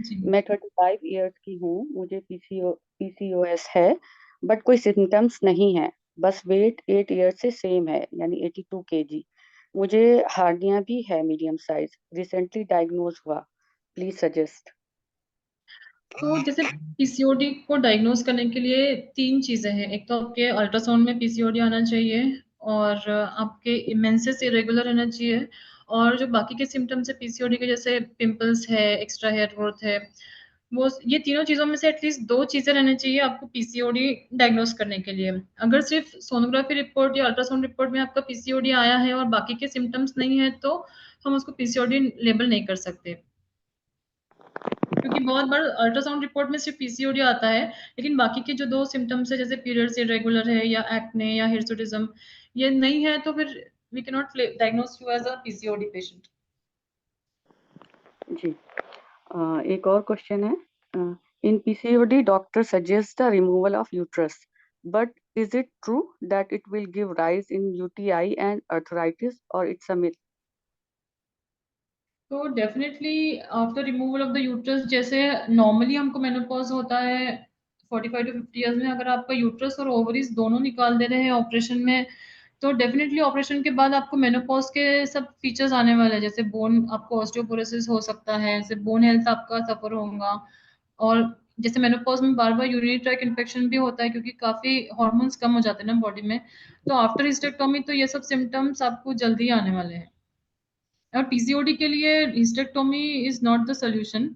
جی میں 25 ایئرس کی ہوں، مجھے پی سی او ایس ہے، بٹ کوئی سمٹمس نہیں ہے، بس ویٹ 8 ایئرس سے سیم ہے، یعنی 82 kg، مجھے ہارنیا بھی ہے میڈیم سائز، ریسنٹلی ڈائگنوز ہوا، پلیز سجیسٹ۔ تو جیسے پی سی او ڈی کو ڈائگنوز کرنے کے لیے 3 چیزیں ہیں، ایک تو آپ کے الٹرا ساؤنڈ میں پی سی او ڈی آنا چاہیے، اور آپ کے مینسز ارریگولر رہنا چاہیے، اور جو باقی کے سمٹمس ہے پی سی او ڈی کے جیسے پمپلس ہے، ایکسٹرا ہیئر گروتھ ہے، وہ یہ تینوں چیزوں میں سے ایٹ لیسٹ 2 چیزیں رہنی چاہیے آپ کو پی سی او ڈی ڈائگنوز کرنے کے لیے۔ اگر صرف سونوگرافی رپورٹ یا الٹرا ساؤنڈ رپورٹ میں آپ کا پی سی او ڈی آیا ہے اور باقی کے سمٹمس نہیں ہے تو ہم اس کو پی سی او ڈی لیبل نہیں کر سکتے، کیونکہ بہت بار الٹرا ساؤنڈ رپورٹ میں صرف پی سی او ڈی آتا ہے، لیکن باقی کے جو 2 سمٹمس ہے جیسے پیریڈس ارریگولر ہے یا ایکنے یا ہرسوٹزم یہ نہیں ہے تو پھر وی کی not diagnose you as a P C O D patient. جی ایک اور کوشچن ہے، in P C O D doctor suggest the removal of uterus, but is it true that it will give rise in U T I and arthritis اور it's a myth؟ تو definitely after removal of the uterus, جیسے normally ہم کو menopause ہوتا ہے 45 to 50 years میں، اگر آپ کا یوٹرس اور اووریز دونوں نکال دے رہے ہیں آپریشن میں تو ڈیفینیٹلی آپریشن کے بعد آپ کو مینوپاز کے سب فیچرز آنے والے ہیں، جیسے بون آپ کو آسٹیوپوروسس ہو سکتا ہے، جیسے بون ہیلتھ آپ کا سفر ہوگا، اور جیسے مینوپاز میں بار بار یورینری ٹریک انفیکشن بھی ہوتا ہے کیونکہ کافی ہارمونس کم ہو جاتے ہیں نا باڈی میں. تو آفٹر ہسٹیکٹومی تو یہ سب سمٹمس آپ کو جلدی آنے والے ہیں. اور پی سی او ڈی کے لیے ہسٹیکٹومی از ناٹ دا سولوشن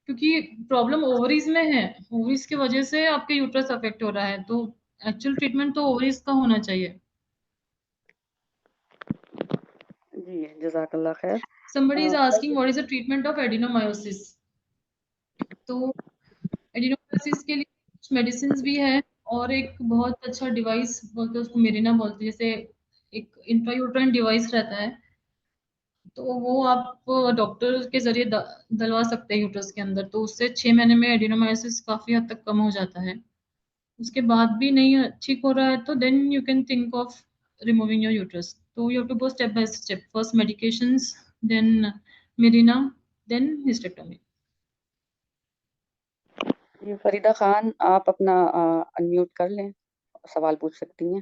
کیونکہ پرابلم اووریز میں ہے. اووریز کی وجہ سے آپ کے یوٹرس افیکٹ ہو رہا ہے تو ایکچوئل ٹریٹمنٹ تو اووریز کا ہونا چاہیے. جی جزاک اللہ خیر. Somebody is asking what is the treatment of adenomyosis. تو ایڈینومایوسس کے لیے کچھ میڈیسنز بھی ہے اور ایک بہت اچھا ڈیوائس بولتے ہیں اس کو میرینا بولتے ہیں. جیسے ایک انٹرایوٹرائن ڈیوائس رہتا ہے تو وہ آپ ڈاکٹر کے ذریعے دلوا سکتے ہیں یوٹرس کے اندر. تو اس سے 6 مہینے میں ایڈینومایوسس کافی حد تک کم ہو جاتا ہے. اس کے بعد بھی نہیں ٹھیک ہو رہا ہے تو then you can think of removing your uterus. تو you have to go step by step. First medications, then Mirena, then hysterectomy. جی فریدہ خان آپ اپنا انمیوٹ کر لیں, سوال پوچھ سکتی ہیں.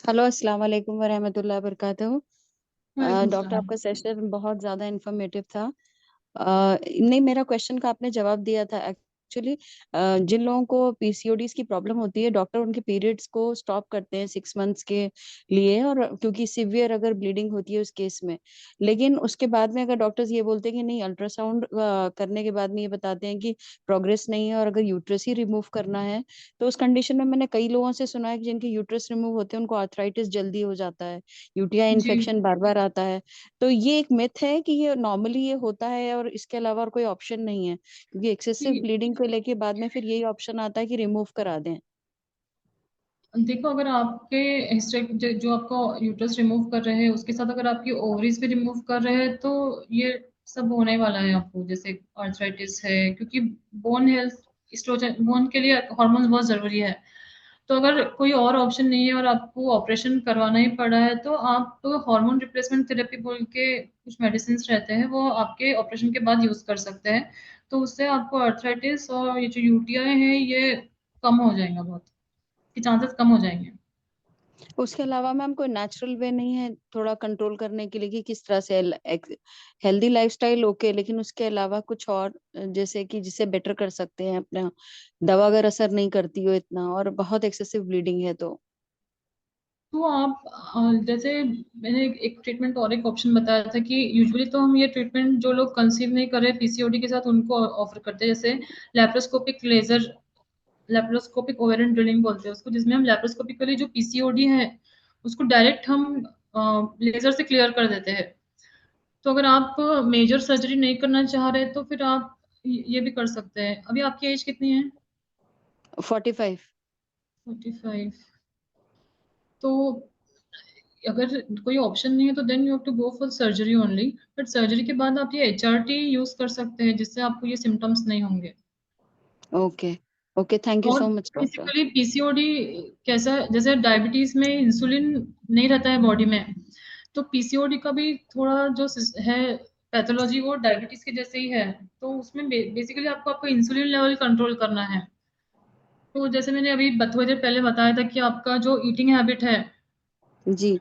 ہلو السلام علیکم ورحمۃ اللہ وبرکاتہ. وعلیکم ڈاکٹر آپ السلام. کا سیشن بہت زیادہ انفارمیٹیو تھا. نہیں, میرا کوشچن کا آپ نے جواب دیا تھا. ایکچولی جن لوگوں کو پی سی او ڈیز کی پرابلم ہوتی ہے, ڈاکٹر ان کے پیریڈس کو اسٹاپ کرتے ہیں 6 منتھس کے لیے, اور کیونکہ سیویئر اگر بلیڈنگ ہوتی ہے اس کیس میں. لیکن اس کے بعد میں اگر ڈاکٹرز یہ بولتے ہیں کہ نہیں, الٹرا ساؤنڈ کرنے کے بعد میں یہ بتاتے ہیں کہ پروگریس نہیں ہے اور اگر یوٹرس ہی ریموو کرنا ہے, تو اس کنڈیشن میں نے کئی لوگوں سے سنا ہے کہ جن کے یوٹرس ریموو ہوتے ہیں ان کو آرتھرائٹس جلدی ہو جاتا ہے, یو ٹی آئی جی انفیکشن بار بار آتا ہے. تو یہ ایک میتھ ہے کہ یہ نارملی یہ ہوتا ہے اور اس کے علاوہ اور کوئی آپشن نہیں ہے, کیونکہ ایکسیسو جی بلیڈنگ کو لے کے بعد میں پھر یہی آپشن آتا ہے کہ ریموو کرا دیں. دیکھو, اگر آپ کے جو آپ کا یوٹرس ریموو کر رہے ہیں اس کے ساتھ اگر آپ کی اووریز بھی ریموو کر رہے ہیں تو یہ سب ہونے والا ہے آپ کو. جیسے آرتھرائٹس ہے, کیونکہ بون ہیلتھ, اسٹروجن, بون کے لیے ہارمونز بہت ضروری ہے. تو اگر کوئی اور آپشن نہیں ہے اور آپ کو آپریشن کروانا ہی پڑا ہے تو آپ ہارمون ریپلیسمنٹ تھراپی بول کے کچھ میڈیسنس رہتے ہیں, وہ آپ کے آپریشن کے بعد یوز کر سکتے ہیں. تو اس سے آپ کو آرتھرائٹس اور یہ جو یو ٹی آئی ہے یہ کم ہو جائیں گا, بہت کے چانسز کم ہو جائیں گے. اس کے علاوہ میم کوئی نیچرل وے نہیں ہے تھوڑا کنٹرول کرنے کے لیے کہ کس طرح سے ہیلدی لائف سٹائل اوکے, لیکن اس کے علاوہ کچھ اور جیسے کہ جسے بیٹر کر سکتے ہیں اپنا, دوا اگر اثر نہیں کرتی ہو اتنا اور بہت ایکسیسو بلیڈنگ ہے تو آپ جیسے میں نے ایک ٹریٹمنٹ اور ایک آپشن بتایا تھا کہ یوزلی تو ہم یہ ٹریٹمنٹ جو لوگ کنسیو نہیں کر رہے پی سی او ڈی کے ساتھ ان کو آفر کرتے ہیں. جیسے لیپروسکوپک لیزر, لیپروسکوپک اوورین ڈرلنگ بولتے ہیں اس کو, جس میں ہم لیپروسکوپیکلی جو پی سی او ڈی ہے اس کو ڈائریکٹ ہم لیزر سے کلیئر کر دیتے ہیں. تو اگر آپ میجر سرجری نہیں کرنا چاہ رہے تو پھر آپ یہ بھی کر سکتے ہیں. ابھی آپ کی ایج کتنی ہے؟ 45. 45. تو اگر کوئی آپشن نہیں ہے تو then you have to go for surgery only. But surgery کے بعد آپ یہ ایچ آر ٹی یوز کر سکتے ہیں جس سے آپ کو یہ سمٹمس نہیں ہوں گے. اوکے اوکے, تھینک یو اور سو مچ ڈاکٹر. بیسیکلی پی سی او ڈی کیسا, جیسے ڈائبٹیز میں انسولین نہیں رہتا ہے باڈی میں, تو پی سی او ڈی کا بھی تھوڑا جو ہے پیتھولوجی وہ ڈائبٹیز کے جیسے ہی ہے. تو اس میں بیسیکلی آپ کو انسولین لیول کنٹرول کرنا ہے. تو جیسے میں نے ابھی تھوڑی دیر پہلے بتایا تھا کہ آپ کا جو ایٹنگ ہیبٹ ہے, جی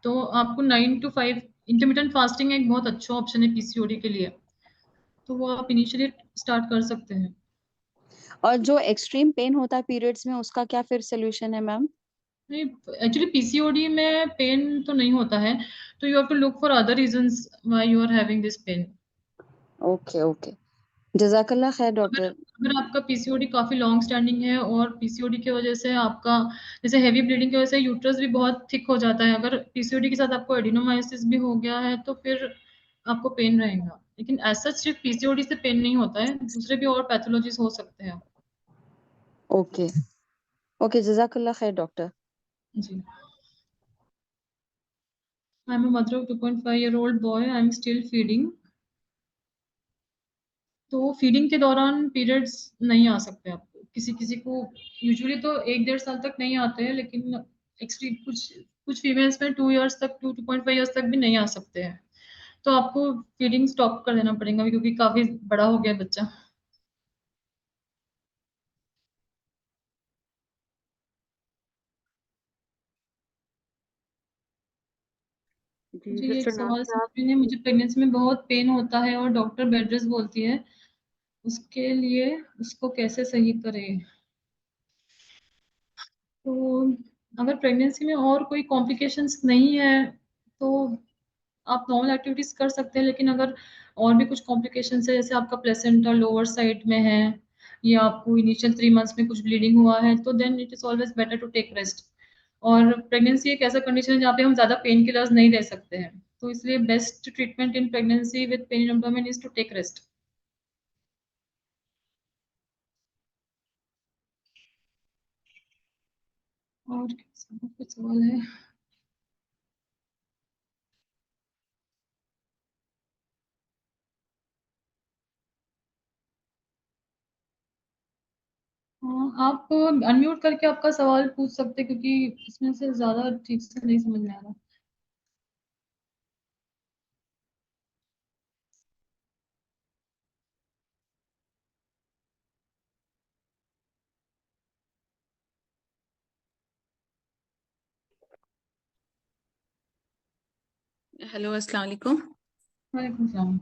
تو آپ کو 9 to 5 انٹرمیٹنٹ فاسٹنگ ایک بہت اچھا آپشن ہے پی سی او ڈی کے لیے. تو وہ آپ انیشیلی اسٹارٹ کر سکتے ہیں. اور جو ایکسٹریم پین ہوتا ہے پیریڈس میں اس کا کیا پھر سولوشن ہے ma'am? Actually P C O D میں پین تو نہیں ہوتا ہے, تو you have to look for other reasons why you are having this pain. Okay okay, جزاک اللہ خیر ڈاکٹر. اگر آپ کا پی سی او ڈی کافی لانگ اسٹینڈنگ ہے اور پی سی او ڈی کی وجہ سے آپ کا جیسے ہیوی بلیڈنگ کی وجہ سے یوٹرس بھی بہت تھک ہو جاتا ہے, اگر پی سی او ڈی کے ساتھ آپ کو ایڈینومائسس بھی ہو گیا ہے تو پھر آپ کو پین رہے گا. لیکن ایسا صرف پی سی او ڈی سے پین نہیں ہوتا ہے, دوسرے بھی اور پیتھولوجیز ہو سکتے ہیں. اوکے اوکے, جزاک اللہ خیر ڈاکٹر. جی. I'm a mother of 2.5-year-old boy. I'm still feeding. تو فیڈنگ کے دوران پیریڈس نہیں آ سکتے آپ کو, کسی کو یوزلی تو 1-1.5 سال تک نہیں آتے ہیں, لیکن ایکسٹریم کچھ کچھ فیمیلس میں 2 ایئرس تک 2.5 ایئرس تک بھی نہیں آ سکتے ہیں. تو آپ کو فیڈنگ اسٹاپ کر دینا پڑے گا کیونکہ کافی بڑا ہو گیا بچہ. مجھے ایک سوال سمجھ میں مجھے پریگنینسی میں بہت پین ہوتا ہے اور ڈاکٹر بیڈ ریسٹ بولتی ہے. اس کے لیے اس کو کیسے صحیح کرے؟ تو اگر پریگنینسی میں اور کوئی کمپلیکیشنس نہیں ہے تو آپ نارمل ایکٹیویٹیز کر سکتے ہیں. لیکن اگر اور بھی کچھ کمپلیکیشنس ہے جیسے آپ کا پلیسنٹا لوور سائڈ میں ہے یا آپ کو انیشیل 3 months میں کچھ بلیڈنگ ہوا ہے تو then it is always better to take rest. اور پریگنینسی ایک ایسا کنڈیشن ہے جہاں پہ ہم زیادہ پین کلرز نہیں دے سکتے ہیں. تو اس لیے best treatment in pregnancy with pain in abdomen is to take rest. اور کچھ سوال ہے؟ آپ انمیوٹ کر کے آپ کا سوال پوچھ سکتے کیونکہ اس میں سے زیادہ ٹھیک سے نہیں سمجھ میں آ رہا. ہیلو السلام علیکم. وعلیکم السلام.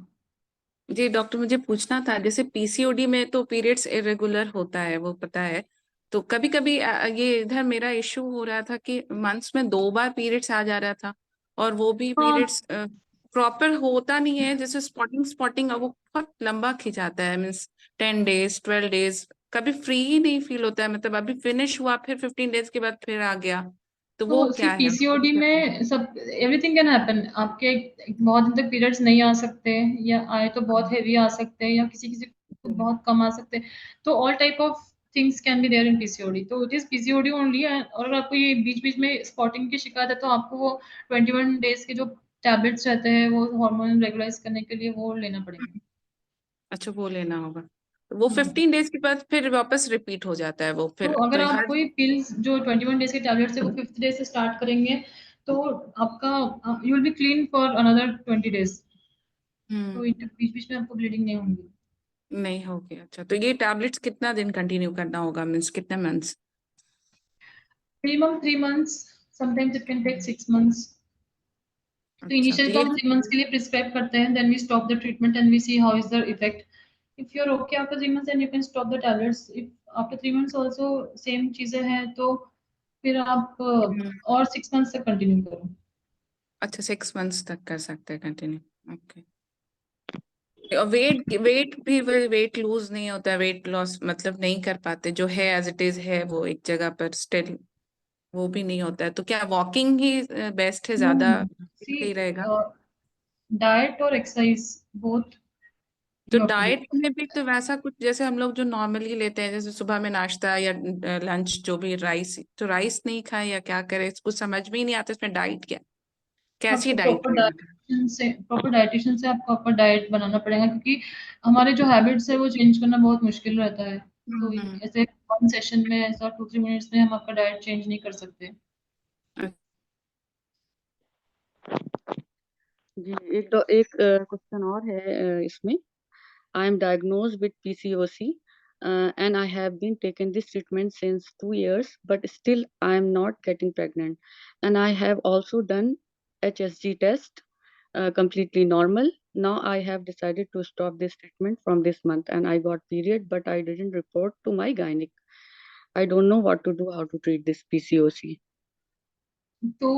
جی ڈاکٹر مجھے پوچھنا تھا جیسے پی سی او ڈی میں تو پیریڈس ارریگولر ہوتا ہے وہ پتا ہے. تو کبھی کبھی یہ ادھر میرا ایشو ہو رہا تھا کہ منتھس میں 2 بار پیریڈس آ جا رہا تھا اور وہ بھی پیریڈس پراپر ہوتا نہیں ہے. جیسے اسپاٹنگ وہ بہت لمبا کھنچاتا ہے مینس 10 days 12 days کبھی فری ہی نہیں فیل ہوتا ہے. مطلب ابھی فنش ہوا پھر 15 days کے بعد پھر آ گیا تو وہ کیا پی ہے؟ سی او ڈی میں سب ایوری تھنگ کین ہیپن. آپ کے بہت دن تک پیریڈس نہیں آ سکتے یا آئے تو بہت ہیوی آ سکتے ہیں یا کسی کو بہت کم آ سکتے. تو all type of things can be there in PCOD. تو it is PCOD only. اور اگر آپ کو یہ بیچ بیچ میں اسپاٹنگ کی شکایت ہے تو آپ کو وہ 21 days کے جو ٹیبلٹس رہتے ہیں وہ ہارمون ریگولائز کرنے کے لیے وہ لینا پڑیں گے. اچھا وہ لینا ہوگا. وہ 15 days کے بعد پھر واپس ریپیٹ ہو جاتا ہے وہ پھر تو اگر آپ کوئی پلز جو 21 days کے ٹیبلٹس ہے وہ 5th day سے اسٹارٹ کریں گے تو آپ کا you will be clean for another 20 days. تو بیچ بیچ میں آپ کو بلیڈنگ نہیں ہوں گی. نہیں ہوگی. اچھا تو یہ ٹیبلٹس کتنا دن کنٹینیو کرنا ہوگا مینس کتنے months? minimum 3 months. Sometimes it can take 6 months. تو انیشیل تو ہم 3 months کے لیے پرسکرائب کرتے ہیں. Then we stop the treatment and we see how is the effect. If you're okay after 3 months, then you can stop the tablets. If after 3 months also same چیزیں ہیں تو پھر آپ اور 6 months تک کنٹینیو کرو. اچھا 6 months تک کر سکتے ہیں کنٹینیو. اوکے. ویٹ بھی ویٹ لوز نہیں ہوتا ہے ویٹ لاس مطلب نہیں کر پاتے جو ہے ایز اٹ از ہے وہ ایک جگہ پر اسٹل وہ بھی نہیں ہوتا ہے. تو کیا واکنگ ہی بیسٹ ہے زیادہ صحیح رہے گا؟ ڈائٹ اور ایکسرسائز بہت. تو ڈائٹ میں بھی تو ویسا کچھ جیسے ہم لوگ جو نارملی لیتے ہیں جیسے صبح میں ناشتہ یا لنچ جو بھی رائس تو رائس نہیں کھائے یا کیا کرے کچھ سمجھ میں ہی نہیں آتا اس میں ڈائٹ کیا کیسی ڈائٹ پراپر ڈائٹیشن سے آپ کو پراپر ڈائٹ بنانا پڑے گا کیونکہ ہمارے جو ہیبٹس ہے وہ چینج کرنا بہت مشکل رہتا ہے. تو ایسے 1 سیشن میں ایسا 2-3 منٹس میں ہم آپ کا ڈائٹ چینج نہیں کر سکتے. جی ایک کوشچن اور ہے اس میں. I am diagnosed with PCOC and I have been taking this treatment since 2 years, but still I am not getting pregnant. And I have also done HSG test, completely normal. Now I have decided to stop this treatment from this month and I got period, but I didn't report to my gynec. I don't know what to do, how to treat this PCOC. تو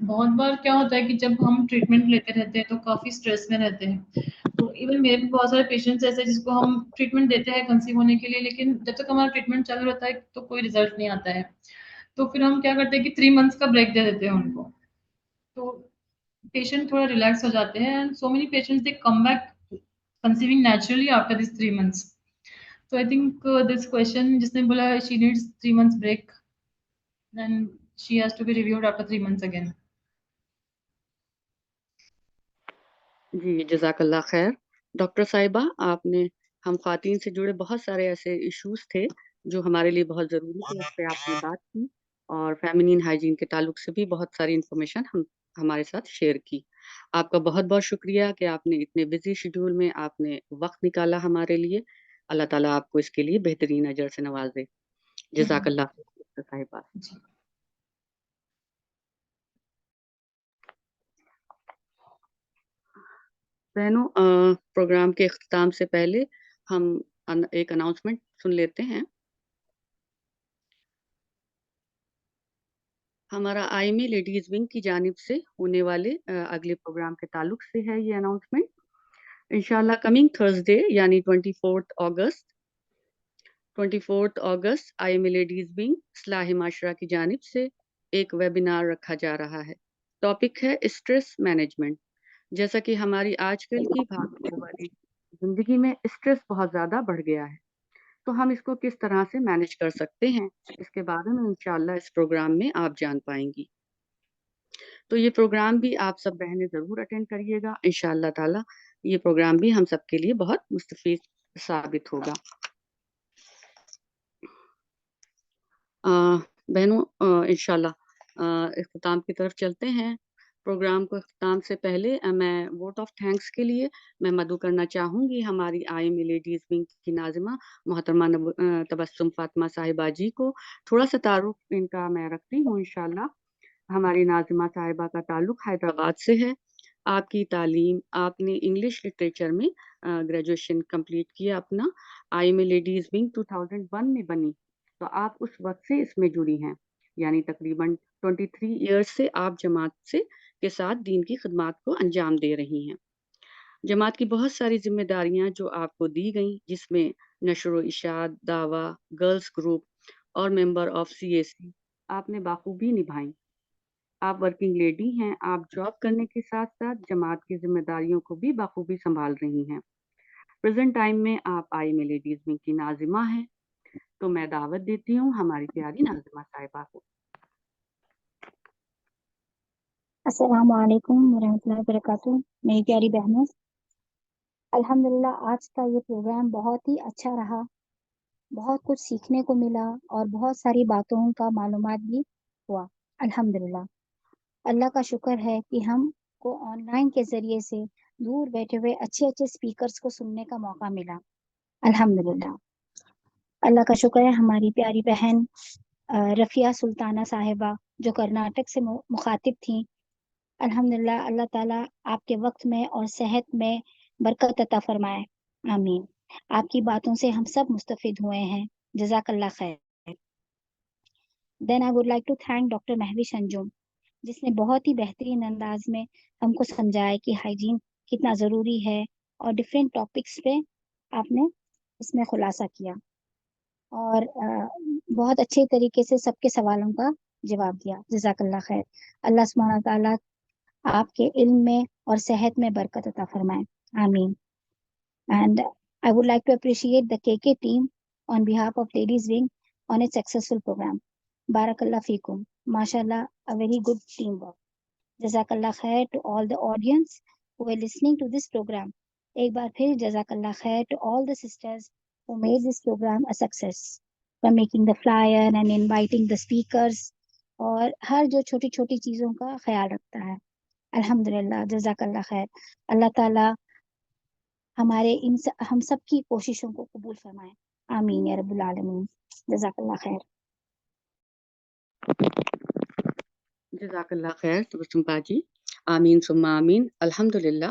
بہت بار کیا ہوتا ہے کہ جب ہم treatment لیتے رہتے ہیں تو کافی اسٹریس میں رہتے ہیں. تو ایون میرے بھی بہت سارے پیشنٹس ایسے جس کو ہم ٹریٹمنٹ دیتے ہیں کنسیو ہونے کے لیے لیکن جب تک ہمارا ٹریٹمنٹ چل رہتا ہے تو کوئی رزلٹ نہیں آتا ہے. تو پھر ہم کیا کرتے ہیں کہ 3 months کا بریک دے دیتے ہیں ان کو. تو پیشنٹ تھوڑا ریلیکس ہو جاتے ہیں and so many patients they come back کنسیونگ naturally after this 3 months. So I think this question جس نے بولا she needs 3 months break and she has to be reviewed after 3 months again. جی جزاک اللہ خیر. Doctor صاحبہ آپ نے ہم خواتین سے جڑے بہت سارے ایسے ایشوز تھے جو ہمارے لیے بہت ضروری تھے اس پہ آپ نے بات کی. اور فیمنین ہائیجین کے تعلق سے بھی بہت ساری انفارمیشن ہمارے ساتھ شیئر کی. آپ کا بہت بہت شکریہ کہ آپ نے اتنے بزی شیڈول میں آپ نے وقت نکالا ہمارے لیے. اللہ تعالیٰ آپ کو اس کے لیے بہترین اجر سے نوازے. جزاک اللہ خیر صاحبہ. بہنوں، پروگرام کے اختتام سے پہلے ہم ایک اناؤنسمنٹ سن لیتے ہیں. ہمارا آئی ایم اے لیڈیز ونگ کی جانب سے ہونے والے اگلے پروگرام کے تعلق سے ہے یہ اناؤنسمنٹ. انشاءاللہ کمنگ تھرسڈے یعنی 24 August I M A ladies wing اصلاح معاشرہ کی جانب سے ایک ویبینار رکھا جا رہا ہے. ٹاپک ہے اسٹریس مینجمنٹ. جیسا کہ ہماری آج کل کی بھاگ دوڑ والی زندگی میں اسٹریس بہت زیادہ بڑھ گیا ہے، تو ہم اس کو کس طرح سے مینج کر سکتے ہیں، اس کے بارے میں انشاءاللہ اس پروگرام میں آپ جان پائیں گی. تو یہ پروگرام بھی آپ سب بہنیں ضرور اٹینڈ کریے گا. انشاءاللہ تعالی یہ پروگرام بھی ہم سب کے لیے بہت مستفید ثابت ہوگا. بہنوں، انشاءاللہ اختتام کی طرف چلتے ہیں. پروگرام کو اختتام سے پہلے میں ووٹ آف تھینکس کے لیے میں مدعو کرنا چاہوں گی ہماری آئی ایم اے لیڈیز ونگ کی ناظمہ محترمہ تبسم فاطمہ صاحبہ جی کو. تھوڑا سا تعارف ان کا میں رکھتی ہوں. انشاءاللہ ہماری ناظمہ صاحبہ کا تعلق حیدرآباد سے ہے. آپ کی تعلیم، آپ نے انگلش لٹریچر میں گریجویشن کمپلیٹ کیا اپنا. آئی ایم اے لیڈیز ونگ 2001 میں بنی، تو آپ اس وقت سے اس میں جڑی ہیں، یعنی تقریباً 23 ایئرس سے آپ جماعت سے کے ساتھ دین کی خدمات کو انجام دے رہی ہیں. جماعت کی بہت ساری ذمہ داریاں جو آپ کو دی گئیں، جس میں نشر و اشاعت، دعویٰ، گرلز گروپ اور ممبر آف CAC آپ نے بخوبی نبھائیں. آپ ورکنگ لیڈی ہیں، آپ جاب کرنے کے ساتھ ساتھ جماعت کی ذمہ داریوں کو بھی بخوبی سنبھال رہی ہیں. پریزنٹ ٹائم میں آپ آئی ایم اے لیڈیز ونگ کی ناظمہ ہیں. تو میں دعوت دیتی ہوں ہماری پیاری ناظمہ صاحبہ کو. السلام علیکم ورحمۃ اللہ وبرکاتہ. میری پیاری بہنوں، الحمدللہ آج کا یہ پروگرام بہت ہی اچھا رہا. بہت کچھ سیکھنے کو ملا اور بہت ساری باتوں کا معلومات بھی ہوا. الحمدللہ اللہ کا شکر ہے کہ ہم کو آن لائن کے ذریعے سے دور بیٹھے ہوئے اچھے اچھے اسپیکرز کو سننے کا موقع ملا. الحمدللہ اللہ کا شکر ہے. ہماری پیاری بہن رفیہ سلطانہ صاحبہ جو کرناٹک سے مخاطب تھیں، الحمدللہ اللہ تعالیٰ آپ کے وقت میں اور صحت میں برکت عطا فرمائے. آمین. آپ کی باتوں سے ہم سب مستفید ہوئے ہیں. جزاک اللہ خیر. Then I would like to thank doctor Mehwish Anjum, جس نے بہت ہی بہترین انداز میں ہم کو سمجھایا کہ ہائیجین کتنا ضروری ہے، اور ڈفرینٹ ٹاپکس پہ آپ نے اس میں خلاصہ کیا اور بہت اچھے طریقے سے سب کے سوالوں کا جواب دیا. جزاک اللہ خیر. اللہ سبحانہ تعالیٰ آپ کے علم میں اور صحت میں برکت عطا فرمائے. آمین. And I would like to appreciate the KK team on behalf of Ladies Wing on its successful program. Barakallah feekum. MashaAllah, a very good teamwork. Jazakallah khair to all the audience who were listening to this program. Ek baar phir Jazakallah khair to all the sisters who made this program a success, for making the flyer and inviting the speakers, اور ہر جو چھوٹی چھوٹی چیزوں کا خیال رکھتا ہے. الحمدللہ جزاک اللہ خیر. اللہ تعالیٰ ہمارے ہم سب کی کوششوں کو قبول فرمائے. آمین یا رب العالمین. جزاک اللہ خیر. جزاک اللہ خیر تبسم باجی. آمین ثم آمین. الحمدللہ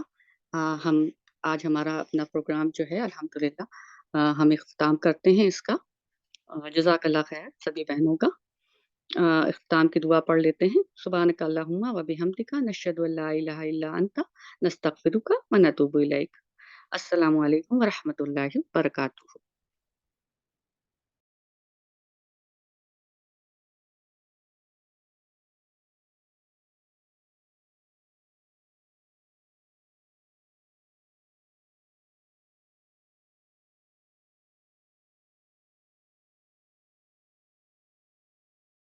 ہم آج ہمارا اپنا پروگرام جو ہے الحمدللہ ہم اختتام کرتے ہیں اس کا. جزاک اللہ خیر سبھی بہنوں کا. اختتام کی دعا پڑھ لیتے ہیں. سبحانک اللہم و بحمدک نشہد ان لا الہ الا انت نستغفرک و نتوب الیک. السلام علیکم ورحمۃ اللہ وبرکاتہ.